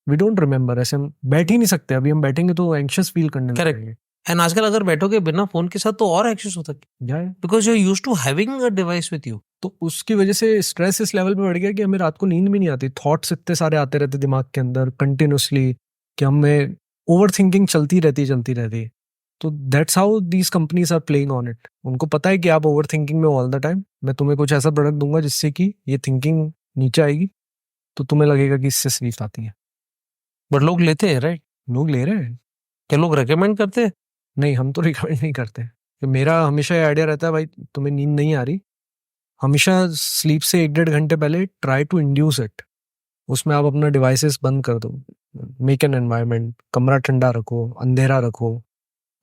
We don't remember. ऐसे हम बैठ ही नहीं सकते। अभी हम बैठेंगे तो एंशियस फील करने Correct. लगेंगे। एंड आजकल अगर बैठोगे बिना फोन के साथ तो और एंग्शियस होता है, क्या है? Because you are used to having a device with you. तो उसकी वजह से स्ट्रेस इस लेवल पे बढ़ गया कि हमें रात को नींद भी नहीं आती। थॉट्स इतने सारे आते रहते दिमाग के अंदर कंटिन्यूसली कि हमें ओवर थिंकिंग चलती रहती। तो that's how these companies are playing on it. उनको पता है कि आप ओवर थिंकिंग में ऑल द टाइम, मैं तुम्हें कुछ ऐसा प्रोडक्ट दूंगा जिससे कि ये थिंकिंग नीचे आएगी, तो तुम्हें लगेगा कि इससे स्लीप आती है। बट लोग लेते हैं, राइट? लोग ले रहे हैं। क्या लोग रेकमेंड करते हैं? नहीं, हम तो रिकमेंड नहीं करते। कि मेरा हमेशा ये आइडिया रहता है, भाई तुम्हें नींद नहीं आ रही, हमेशा स्लीप से 1-1.5 घंटे पहले ट्राई टू इंड्यूस इट। उसमें आप अपना डिवाइसेस बंद कर दो, मेक एन एनवायरनमेंट, कमरा ठंडा रखो, अंधेरा रखो,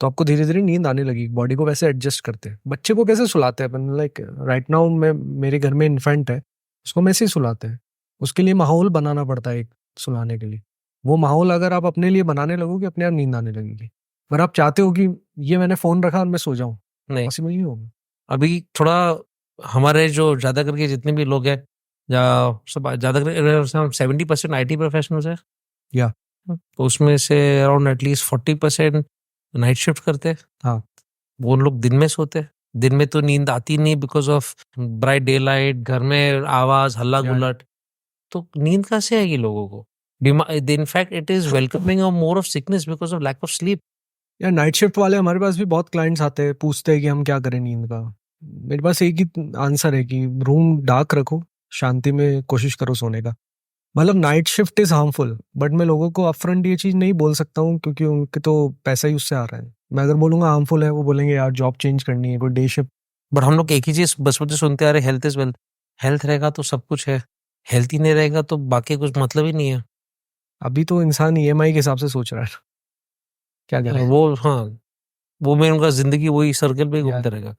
तो आपको धीरे धीरे नींद आने लगी। बॉडी को वैसे एडजस्ट करते हैं। बच्चे को कैसे सुलाते हैं अपन, लाइक राइट नाउ मैं, मेरे घर में इन्फेंट है, उसको हम ऐसे ही सुलाते हैं। उसके लिए माहौल बनाना पड़ता है एक सुलाने के लिए। वो माहौल अगर आप अपने लिए बनाने लगोगे, अपने आप नींद आने लगेगी। अगर आप चाहते हो कि ये मैंने फोन रखा और मैं सो जाऊं, नहीं, पॉसिबल नहीं होगा। अभी थोड़ा हमारे जो ज्यादा करके जितने भी लोग हैं, या सब ज्यादा करके 70% IT प्रोफेशनल्स है, या तो उसमें से अराउंड एटलीस्ट 40% नाइट शिफ्ट करते हैं। हाँ, वो लोग दिन में सोते हैं। दिन में तो नींद आती नहीं because of bright day light, घर में आवाज, हल्ला या गुल्लट, तो नींद कहाँ से आएगी लोगों को? In fact it is welcoming of more of sickness because of lack of sleep. या नाइट शिफ्ट वाले हमारे पास भी बहुत क्लाइंट्स आते हैं, पूछते हैं कि हम क्या करें नींद का। मेरे पास एक ही आंसर है कि रूम डार्क रखो, शांति में कोशिश करो सोने का। मतलब night shift is harmful, but मैं लोगों को अपफ्रंट ये चीज़ नहीं बोल सकता हूँ, क्योंकि उनके तो पैसा ही उससे आ रहा है। मैं अगर बोलूँगा हार्मफुल है, वो बोलेंगे यार जॉब चेंज करनी है, कोई डे शिफ्ट। बट हम लोग एक ही चीज बचपन से सुनते आ रहे, हेल्थ इज वेल्थ। हेल्थ रहेगा तो सब कुछ है, हेल्थ ही नहीं रहेगा तो बाकी कुछ मतलब ही नहीं है। अभी तो इंसान EMI के हिसाब से सोच रहा है। क्या करें वो हाँ, वो में उनका जिंदगी वही सर्कल में यार। घूमते रहेगा।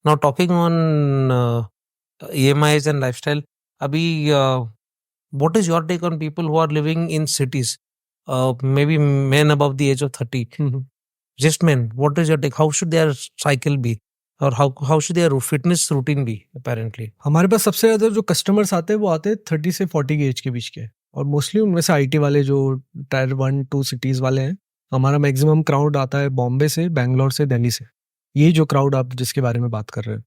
Now talking on EMIs and lifestyle, अभी what is your take on people who are living in cities, maybe men above the age of 30, just men? What is your take? How should their cycle be, or how should their fitness routine be? Apparently, हमारे पास सबसे ज़्यादा जो customers आते हैं वो आते हैं 30 से 40 के एज के बीच के, और मोस्टली उनमें से IT वाले जो टायर 1-2 सिटीज़ वाले हैं। हमारा मैक्सिमम क्राउड आता है बॉम्बे से, बैंगलोर से, दिल्ली से। ये जो क्राउड आप जिसके बारे में बात कर रहे हो,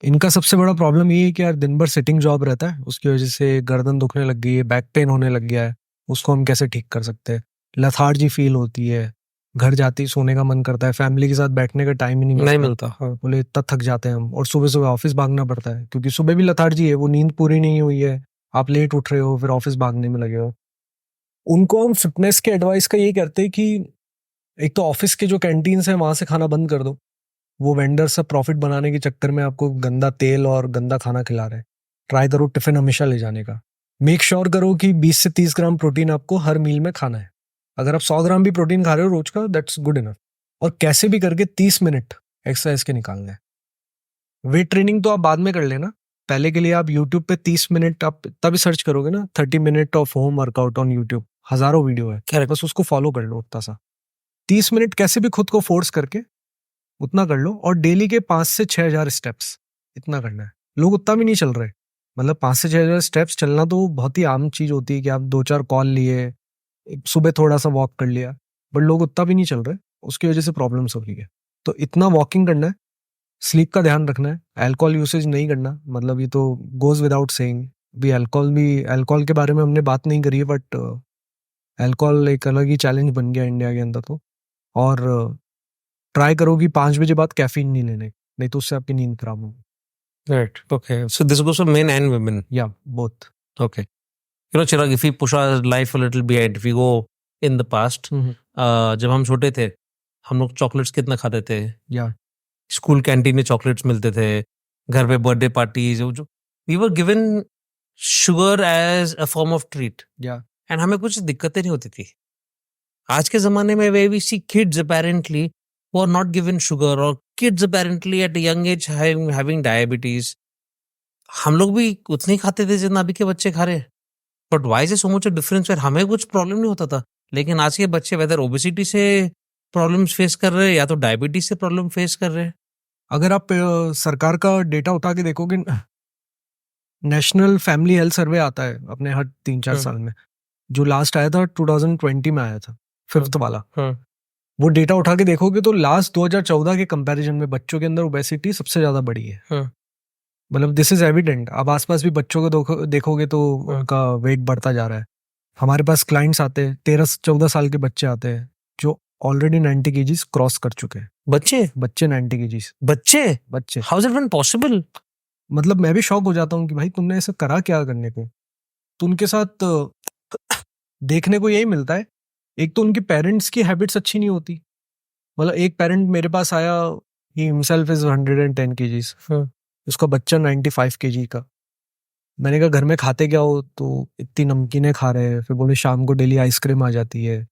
इनका सबसे बड़ा प्रॉब्लम ये है कि यार दिन भर सिटिंग जॉब रहता है, उसकी वजह से गर्दन दुखने लग गई है, बैक पेन होने लग गया है। उसको हम कैसे ठीक कर सकते हैं? लथार्जी फील होती है, घर जाते ही सोने का मन करता है, फैमिली के साथ बैठने का टाइम ही नहीं नहीं मिलता। मिलता। हाँ, बोले इतना थक जाते हैं हम, और सुबह सुबह ऑफिस भागना पड़ता है, क्योंकि सुबह भी लथार्जी है, वो नींद पूरी नहीं हुई है, आप लेट उठ रहे हो, फिर ऑफिस भागने में लगे हो। उनको हम फिटनेस के एडवाइस का ये करते हैं कि एक तो ऑफिस के जो कैंटीन्स हैं वहां से खाना बंद कर दो। वो वेंडर सब प्रॉफिट बनाने के चक्कर में आपको गंदा तेल और गंदा खाना खिला रहे हैं। ट्राई करो टिफिन हमेशा ले जाने का। मेक श्योर करो कि 20 से 30 ग्राम प्रोटीन आपको हर मील में खाना है। अगर आप 100 ग्राम भी प्रोटीन खा रहे हो रोज का, दैट्स गुड इनफ। और कैसे भी करके 30 मिनट एक्सरसाइज के निकालना है। वेट ट्रेनिंग तो आप बाद में कर लेना, पहले के लिए आप यूट्यूब पे 30 मिनट आप तभी सर्च करोगे ना, 30 minute of home workout on YouTube, हजारों वीडियो है। Correct. बस उसको फॉलो कर लो उतना सा। 30 मिनट कैसे भी खुद को फोर्स करके उतना कर लो, और डेली के 5 से 6 हजार स्टेप्स इतना करना है। लोग उतना भी नहीं चल रहे। मतलब 5 से 6 हजार स्टेप्स चलना तो बहुत ही आम चीज होती है कि आप 2-4 कॉल लिए, सुबह थोड़ा सा वॉक कर लिया, बट लोग उतना भी नहीं चल रहे। उसकी वजह से प्रॉब्लम्स हो रही है। तो इतना वॉकिंग करना है, स्लीप का ध्यान रखना है, अल्कोहल यूसेज नहीं करना। मतलब ये तो गोज विदाउट सेइंग। भी अल्कोहल के बारे में हमने बात नहीं करी है, बट अल्कोहल एक अलग ही चैलेंज बन गया इंडिया के अंदर तो। और ट्राई करो कि 5 बजे बाद कैफीन नहीं लेने, नहीं तो उससे आपकी नींद खराब होगी। right? Okay, so this goes for men and women. या both. Okay, Chirag, if we push our life a little behind, if we go in the past, जब हम छोटे थे, हम लोग चॉकलेट्स कितना खाते थे। या स्कूल कैंटीन में चॉकलेट्स मिलते थे, घर पे बर्थडे पार्टी, जो we were given sugar as a form of treat, या एंड हमें कुछ दिक्कतें नहीं होती थी। आज के जमाने में way we see kids apparently who are not given sugar, or kids apparently at a young age having diabetes. हम लोग भी उतने ही खाते थे जितना अभी के बच्चे खा रहे हैं। But why is so much difference? फिर हमें कुछ प्रॉब्लम नहीं होता था, लेकिन आज के बच्चे वेदर ओबेसिटी से प्रॉब्लम्स फेस कर रहे हैं या तो डायबिटीज से प्रॉब्लम फेस कर रहे हैं। अगर आप सरकार का डेटा उठा के देखोगे, नेशनल फैमिली हेल्थ सर्वे आता है अपने हर 3-4 साल में, जो लास्ट आया था 2020 में आया था, 5th वाला। वो डेटा उठा के देखोगे तो लास्ट 2014 के कंपैरिजन में बच्चों के अंदर ओबेसिटी सबसे ज्यादा बढ़ी है। मतलब दिस इज एविडेंट। अब आसपास भी बच्चों को देखोगे तो उनका वेट बढ़ता जा रहा है। हमारे पास क्लाइंट्स आते हैं, 13-14 साल के बच्चे आते हैं जो ऑलरेडी 90 केजीज क्रॉस कर चुके हैं। बच्चे 90 केजीज। बच्चे how is it even possible? मतलब मैं भी शॉक हो जाता हूँ कि भाई तुमने ऐसा करा क्या करने को। तो उनके साथ देखने को यही मिलता है, एक तो उनके पेरेंट्स की हैबिट्स अच्छी नहीं होती। मतलब एक पेरेंट मेरे पास आया, ही हिमसेल्फ इज 110 केजीज, उसका बच्चा 95 केजी का। मैंने कहा घर में खाते क्या हो? तो इतनी नमकीनें खा रहे हैं। फिर बोले शाम को डेली आइसक्रीम आ जाती है।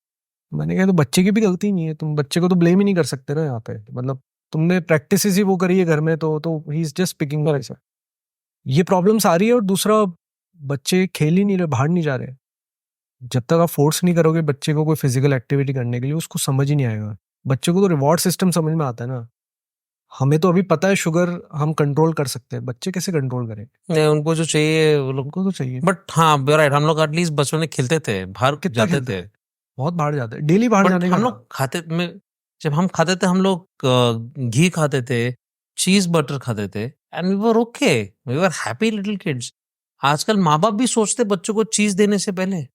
मैंने कहा तो बच्चे की भी गलती नहीं है, तुम बच्चे को तो ब्लेम ही नहीं कर सकते ना यहाँ पे। मतलब तुमने प्रैक्टिस ही वो करी है घर में, तो ही इज जस्ट पिकिंग। ये प्रॉब्लम्स आ रही है। और दूसरा, बच्चे खेल ही नहीं रहे, बाहर नहीं जा रहे। जब तक आप फोर्स नहीं करोगे बच्चे को कोई फिजिकल एक्टिविटी करने के लिए, उसको समझ ही नहीं आएगा। बच्चे को तो रिवॉर्ड सिस्टम समझ में आता है ना। हमें तो अभी पता है शुगर हम कंट्रोल कर सकते हैं, बच्चे कैसे कंट्रोल करेंगे? उनको जो चाहिए वो लोग उनको तो चाहिए। बट हाँ राइट, हम लोग एटलीस्ट बचपन में खेलते थे, बाहर कितना जाते खेलते थे। बहुत बाहर जाते हैं, डेली बाहर बट जाने का। हम लोग खाते में, जब हम खाते थे हम लोग घी खाते थे, चीज बटर खाते थे, and we were okay, we were happy little kids. आजकल माँ बाप भी सोचते बच्चों को चीज देने से पहले,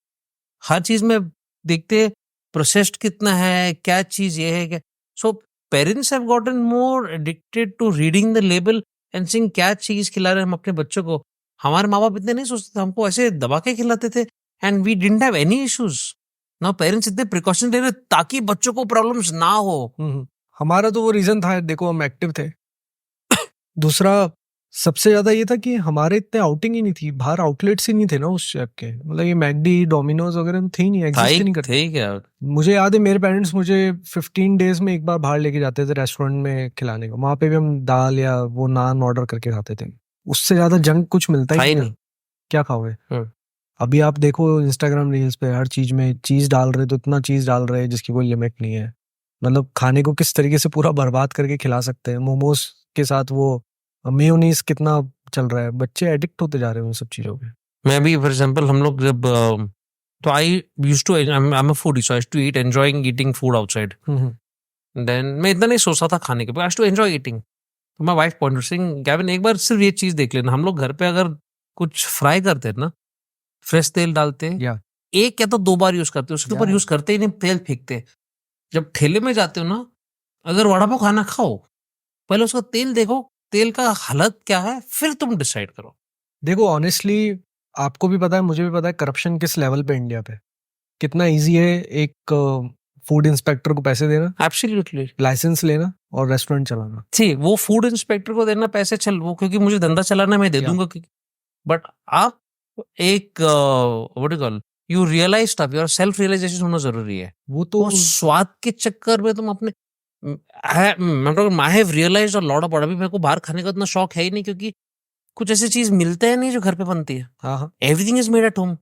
हर चीज में देखते प्रोसेस्ड कितना है, क्या चीज ये है क्या। So parents have gotten more addicted to reading the label and seeing क्या चीज खिला रहे हैं हम अपने बच्चों को। हमारे माँ बाप इतने नहीं सोचते थे, हमको ऐसे दबा के खिलाते थे and we didn't have any issues. Now parents इतने प्रिकॉशन ले रहे ताकि बच्चों को प्रॉब्लम्स ना हो। हमारा तो वो रीजन था, देखो हम एक्टिव थे। दूसरा सबसे ज्यादा ये था कि हमारे इतने आउटिंग ही नहीं थी, बाहर आउटलेट्स ही नहीं थे ना उस टाइप के। मतलब ये मैकडी, डोमिनोज वगैरह तो थे ही नहीं, एग्जिस्ट ही नहीं करते थे क्या? मुझे याद है मेरे पेरेंट्स मुझे 15 डेज में एक बार बाहर लेके जाते थे रेस्टोरेंट में खिलाने को। वहां पे भी हम दाल या वो नान ऑर्डर करके खाते थे। उससे ज्यादा जंक कुछ मिलता ही नहीं। क्या खाओगे? अभी आप देखो इंस्टाग्राम रील्स पे हर चीज में चीज डाल रहे, तो इतना चीज डाल रहे हैं जिसकी कोई लिमिट नहीं है। मतलब खाने को किस तरीके से पूरा बर्बाद करके खिला सकते हैं। मोमोज के साथ वो मेयोनीज कितना चल रहा है, बच्चे एडिक्ट होते जा रहे हैं उन सब चीजों पे। मैं भी फॉर एग्जांपल हम लोग जब तो I used to, I am a foodie, so I used to eat enjoying eating food outside. Then मैं इतना नहीं सोचता था खाने के, but I used to enjoy eating. तो my wife pointed saying, Gavin एक बार सिर्फ ये चीज देख लेना, हम लोग घर पे अगर कुछ फ्राई करते हैं ना, फ्रेश तेल डालते हैं, या एक या तो 2 बार यूज करते हैं, उसके ऊपर यूज करते ही नहीं, तेल फेंकते। जब ठेले में जाते हो ना, अगर वड़ा पाव खाना खाओ, पहले उसका तेल देखो, तेल का हालत क्या है, फिर तुम डिसाइड करो। देखो ऑनेस्टली आपको भी पता है, मुझे भी पता है करप्शन किस लेवल पे इंडिया पे। कितना इजी है एक फूड इंस्पेक्टर को पैसे देना, एब्सोल्युटली, लाइसेंस लेना और रेस्टोरेंट चलाना। ठीक, वो फूड इंस्पेक्टर को देना पैसे, चल वो क्योंकि मुझे धंधा चलाना मैं दे दूंगा। बट आप एक what you call, you realise stuff, your self realisation होना जरूरी है। वो तो स्वाद के चक्कर में तुम अपने, I have realised a lot about, अभी मेरे को बाहर खाने का इतना शौक है ही नहीं, क्योंकि कुछ ऐसी चीज मिलते हैं नहीं जो घर पे बनती है। हाँ, everything is made at home.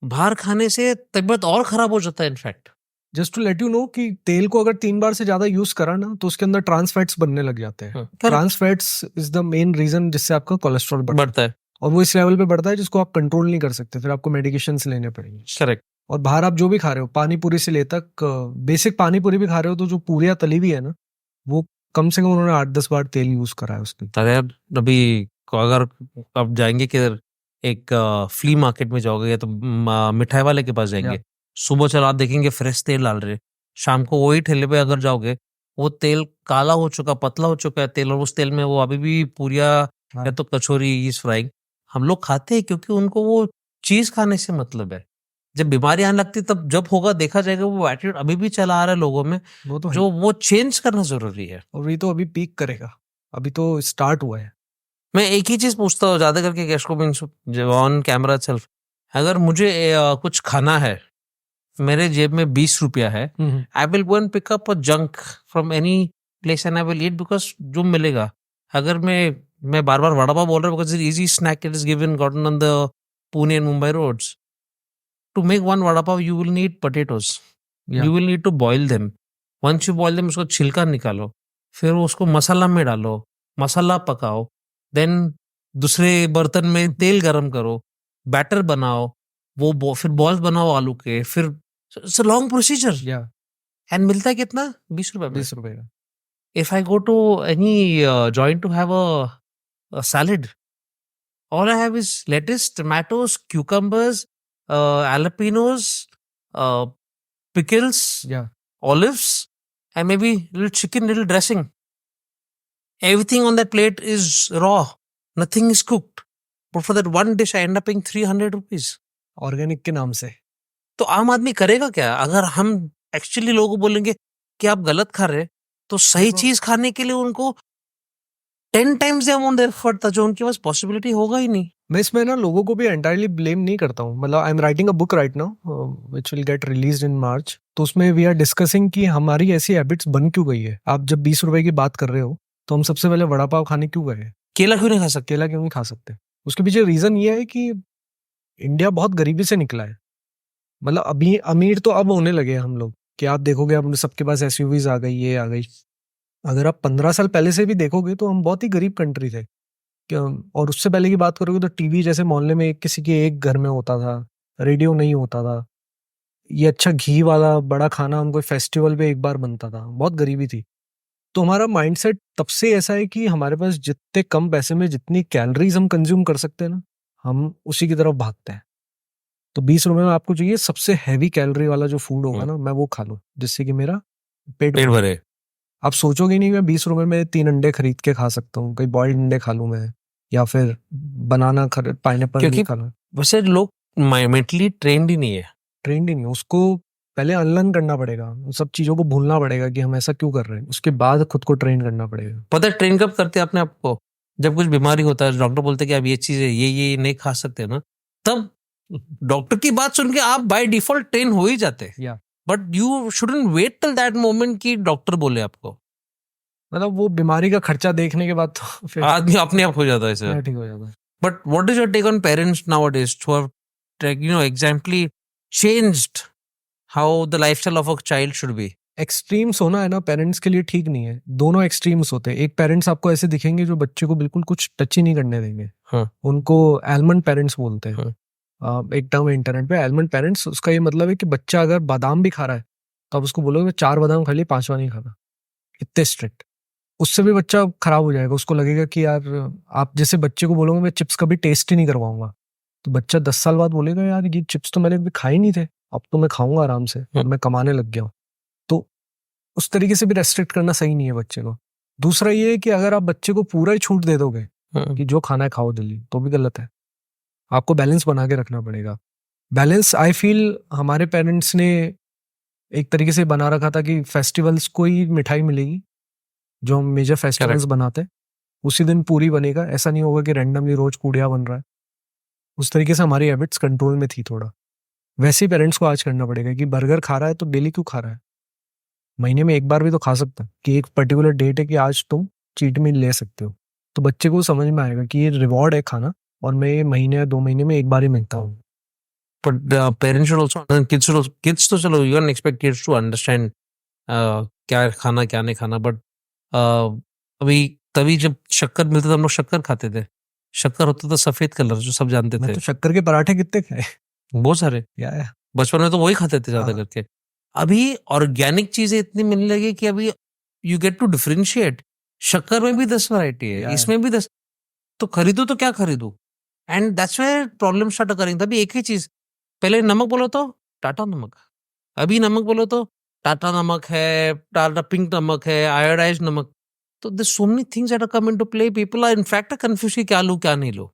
बाहर खाने से तबीयत और खराब हो जाता है in fact. Just to let you know कि तेल को अगर 3 बार से ज्यादा यूज करा ना, तो उसके अंदर ट्रांस फैट्स बनने लग जाते हैं। Trans fats is the main reason जिससे आपका कोलेस्ट्रॉल बढ़ता है। और वो इस लेवल पे बढ़ता है जिसको आप कंट्रोल नहीं कर सकते, फिर आपको मेडिकेशंस लेने पड़ेंगे। करेक्ट। और बाहर आप जो भी खा रहे हो, पानी पूरी से ले तक, बेसिक पानी पूरी भी खा रहे हो, तो जो पूरियां तली हुई है ना, वो कम से कम उन्होंने 8-10 बार तेल यूज करा है उसमें। अरे अभी अगर आप जाएंगे किधर, एक फ्ली मार्केट में जाओगे या तो मिठाई वाले के पास जाएंगे, सुबह चलो आप देखेंगे फ्रेश तेल डाल रहे, शाम को वही ठेले पे अगर जाओगे, वो तेल काला हो चुका, पतला हो चुका है तेल, और उस तेल में वो अभी भी पूरिया या तो कचौरी इज फ्राइंग। हम लोग खाते हैं क्योंकि उनको वो चीज खाने से मतलब है। जब बीमारी आने लगती तब जब होगा देखा जाएगा। वो एटीट्यूड अभी भी चला आ रहा है लोगों में, वो तो जो वो चेंज करना जरूरी है। और ये तो अभी पीक करेगा, अभी तो स्टार्ट हुआ है। मैं एक ही चीज पूछता हूँ ज्यादा करके कैश को, मीन्स ऑन कैमरा सेल्फ, अगर मुझे कुछ खाना है, मेरे जेब में 20 रुपया है, I will go and pick up a junk from any place and I will eat, because जो मिलेगा। अगर मैं बार बार वड़ा पाव बोल रहा हूँ because is easy snack, it is given gotten on the Pune and Mumbai roads, to make one vada pav, you will need potatoes. Yeah. You will need to boil them. Once you boil them, उसको छिलका निकालो, फिर उसको मसाला में डालो, मसाला पकाओ, then दूसरे बर्तन में तेल गरम करो, बैटर बनाओ, फिर बॉल्स बनाओ आलू के, फिर it's a long procedure. Yeah. And मिलता है कितना? 20 रुपए में. 20 रुपए का. If I go to any joint to have a salad, all I have is lettuce, tomatoes, cucumbers, jalapenos, pickles, Yeah. olives, and maybe little chicken, little dressing. Everything on that plate is raw. Nothing is cooked. But for that one dish, I end up paying 300 rupees. Organic के नाम से. तो आम आदमी करेगा क्या? अगर हम एक्चुअली लोगों को बोलेंगे कि आप गलत खा रहे, तो सही चीज खाने के लिए उनको 10 times the amount एफर्ट था, जो उनके पास पॉसिबिलिटी होगा ही नहीं. मैं इसमें ना लोगों को भी एंटायरली ब्लेम नहीं करता हूँ. मतलब I am writing a book right now which will get released in March. तो उसमें वी आर डिस्कसिंग कि हमारी ऐसी हैबिट्स बन क्यों गई है. आप जब 20 रुपए की बात कर रहे हो तो हम सबसे पहले वड़ा पाव खाने क्यों गए? केला क्यों नहीं खा सकते? केला क्यों नहीं खा सकते? उसके पीछे रीजन ये है कि इंडिया बहुत गरीबी से निकला है. मतलब अभी अमीर तो अब होने लगे हैं हम लोग, कि आप देखोगे अब सबके पास एसयूवीज आ गई, ये आ गई. अगर आप 15 साल पहले से भी देखोगे तो हम बहुत ही गरीब कंट्री थे. और उससे पहले की बात करोगे तो टीवी जैसे मोहल्ले में किसी के एक घर में होता था, रेडियो नहीं होता था, ये अच्छा घी वाला बड़ा खाना हम कोई फेस्टिवल पे एक बार बनता था. बहुत गरीबी थी. तो हमारा माइंडसेट तब से ऐसा है कि हमारे पास जितने कम पैसे में जितनी कैलोरीज हम कंज्यूम कर सकते हैं ना, हम उसी की तरफ भागते हैं. तो 20 रुपए में आपको चाहिए सबसे हैवी कैलोरी वाला जो फूड होगा ना, मैं वो खा लूं जिससे कि मेरा पेट भरे. आप सोचोगे नहीं मैं 20 रुपए में 3 अंडे खरीद के खा सकता हूँ, कोई बॉइल्ड अंडे खा लूं मैं, या फिर बनाना पाइनएप्पल नहीं खा लूं. वैसे लोग मेंटली ट्रेंड ही नहीं है. ट्रेंड ही नहीं. उसको पहले अनलर्न करना पड़ेगा, उन सब चीजों को भूलना पड़ेगा कि हम ऐसा क्यों कर रहे हैं. उसके बाद खुद को ट्रेन करना पड़ेगा. पता है ट्रेन कब करते हैं अपने आप को? जब कुछ बीमारी होता है, डॉक्टर बोलते हैं कि आप ये चीज ये नहीं खा सकते ना, तब डॉक्टर की बात सुन के आप बाय डिफॉल्ट ट्रेन हो ही जाते. But you shouldn't wait till that moment कि डॉक्टर बोले आपको. मतलब वो बीमारी का खर्चा देखने के बाद तो फिर आदमी अपने आप हो जाता है सर. ठीक हो जाता है. But what is your take on parents nowadays who have exactly changed how the lifestyle of a child should be? Extremes होना है ना पेरेंट्स के लिए ठीक नहीं है. दोनों एक्सट्रीम्स होते हैं. एक पेरेंट्स आपको ऐसे दिखेंगे जो बच्चे को बिल्कुल कुछ टच ही नहीं करने देंगे. उनको एलमंड पेरेंट्स बोलते हैं. एक टर्म इंटरनेट पे एलमंड पेरेंट्स. उसका ये मतलब है कि बच्चा अगर बादाम भी खा रहा है तो आप उसको बोलोगे 4 बादाम खा लिए, 5वां नहीं खाना. इतने स्ट्रिक्ट. उससे भी बच्चा खराब हो जाएगा. उसको लगेगा कि यार, आप जैसे बच्चे को बोलोगे मैं चिप्स कभी टेस्ट ही नहीं करवाऊंगा, तो बच्चा 10 साल बाद बोलेगा यार ये चिप्स तो मैंने कभी खाए नहीं थे, अब तो मैं खाऊंगा आराम से, अब मैं कमाने लग गया हूँ. तो उस तरीके से भी रेस्ट्रिक्ट करना सही नहीं है बच्चे को. दूसरा ये है कि अगर आप बच्चे को पूरा ही छूट दे दोगे कि जो खाना है खाओ दिल्ली, तो भी गलत है. आपको बैलेंस बना के रखना पड़ेगा. बैलेंस आई फील हमारे पेरेंट्स ने एक तरीके से बना रखा था कि फेस्टिवल्स को ही मिठाई मिलेगी, जो हम मेजर फेस्टिवल्स बनाते हैं उसी दिन पूरी बनेगा. ऐसा नहीं होगा कि रैंडमली रोज कूड़िया बन रहा है. उस तरीके से हमारी हैबिट्स कंट्रोल में थी थोड़ा. वैसे ही पेरेंट्स को आज करना पड़ेगा कि बर्गर खा रहा है तो डेली क्यों खा रहा है, महीने में एक बार भी तो खा सकता है. कि एक पर्टिकुलर डेट है कि आज तुम चीट मील ले सकते हो, तो बच्चे को समझ में आएगा कि ये रिवॉर्ड है खाना, और मैं ये महीने या 2 महीने में एक बार ही मिलता हूँ. But parents should also, kids तो चलो, you can expect kids to understand क्या खाना क्या नहीं खाना. बट अभी तभी जब शक्कर मिलता था हम लोग शक्कर खाते थे. शक्कर होता था सफेद कलर, जो सब जानते थे. तो शक्कर के पराठे कितने खाए? बहुत सारे. बचपन में तो वही खाते थे ज्यादा करके. अभी ऑर्गेनिक चीजें इतनी मिलने लगी कि अभी यू गेट टू डिफरेंशिएट. शक्कर में भी 10 वैरायटी है, इसमें भी 10. तो खरीदो तो क्या खरीदू? And that's where problem start करेंगे. तभी एक ही चीज, पहले नमक बोलो तो टाटा नमक, अभी नमक बोलो तो टाटा नमक है, टाटा पिंक नमक है, आयोडाइज्ड नमक. तो there's so many things that are come into play. People are in fact confused कि क्या लूं क्या नहीं लूं.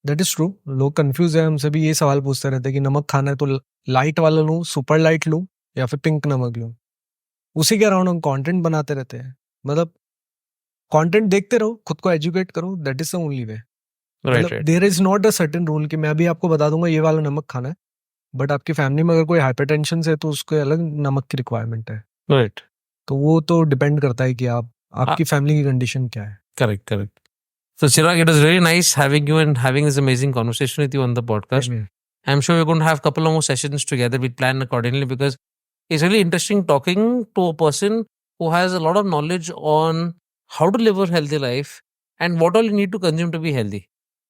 That is true. लोग कंफ्यूज है. हमसे भी ये सवाल पूछते रहते हैं कि नमक खाना है तो लाइट वाला लूं, सुपर लाइट लूं, या फिर पिंक नमक लूं. उसी के अराउंड हम कंटेंट बनाते रहते हैं. मतलब कंटेंट देखते रहो, खुद को एजुकेट करो. That is the only way. There is not a certain rule कि मैं अभी आपको बता दूंगा ये वाला नमक खाना है, बट आपकी फैमिली में अगर कोई हाइपरटेंशन है तो उसको अलग नमक की रिक्वायरमेंट है. राइट. तो वो तो डिपेंड करता है कि आपकी फैमिली की कंडीशन क्या है. Correct. So Chirag, it was really nice having you and having this amazing conversation with you on the podcast. I'm sure we're going to have a couple of more sessions together. We plan accordingly because it's really interesting talking to a person who has a lot of knowledge on how to live a healthy life and what all you need to consume to be healthy.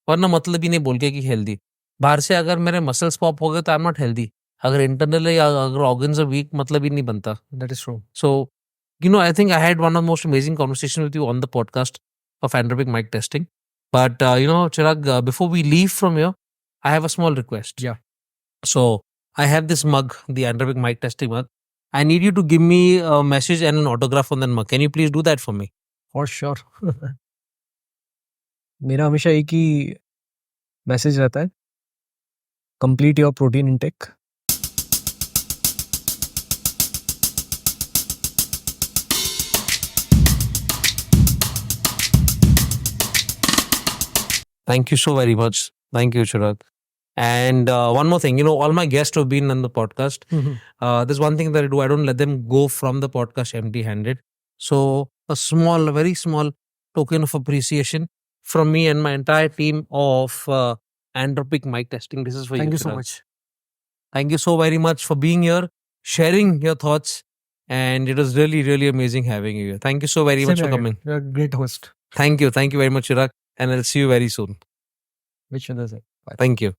वरना मतलब ही नहीं बोल के कि healthy. बाहर से अगर मेरे muscles pop हो गए तो I'm not healthy. अगर internally अगर organs are weak मतलब ही नहीं बनता. That is true. So, you know, I think I had one of the most amazing conversations with you on the podcast of Andropic Mic Testing. But, you know, Chirag, before we leave from here, I have a small request. Yeah. So, I have this mug, the Andropic Mic Testing mug. I need you to give me a message and an autograph on that mug. Can you please do that for me? For sure. मेरा हमेशा एक ही message रहता है, complete your protein intake. Thank you so very much. Thank you, Chirag. And one more thing, you know, all my guests who have been on the podcast, there's one thing that I do. I don't let them go from the podcast empty-handed. So a small, a very small token of appreciation from me and my entire team of Andropic Mic Testing. This is for Thank you, you so Chirag. much. Thank you so very much for being here, sharing your thoughts, and it was really, really amazing having you here. Thank you so very much for coming. You're a great host. Thank you very much, Chirag, and I'll see you very soon. Which other side? Thank you.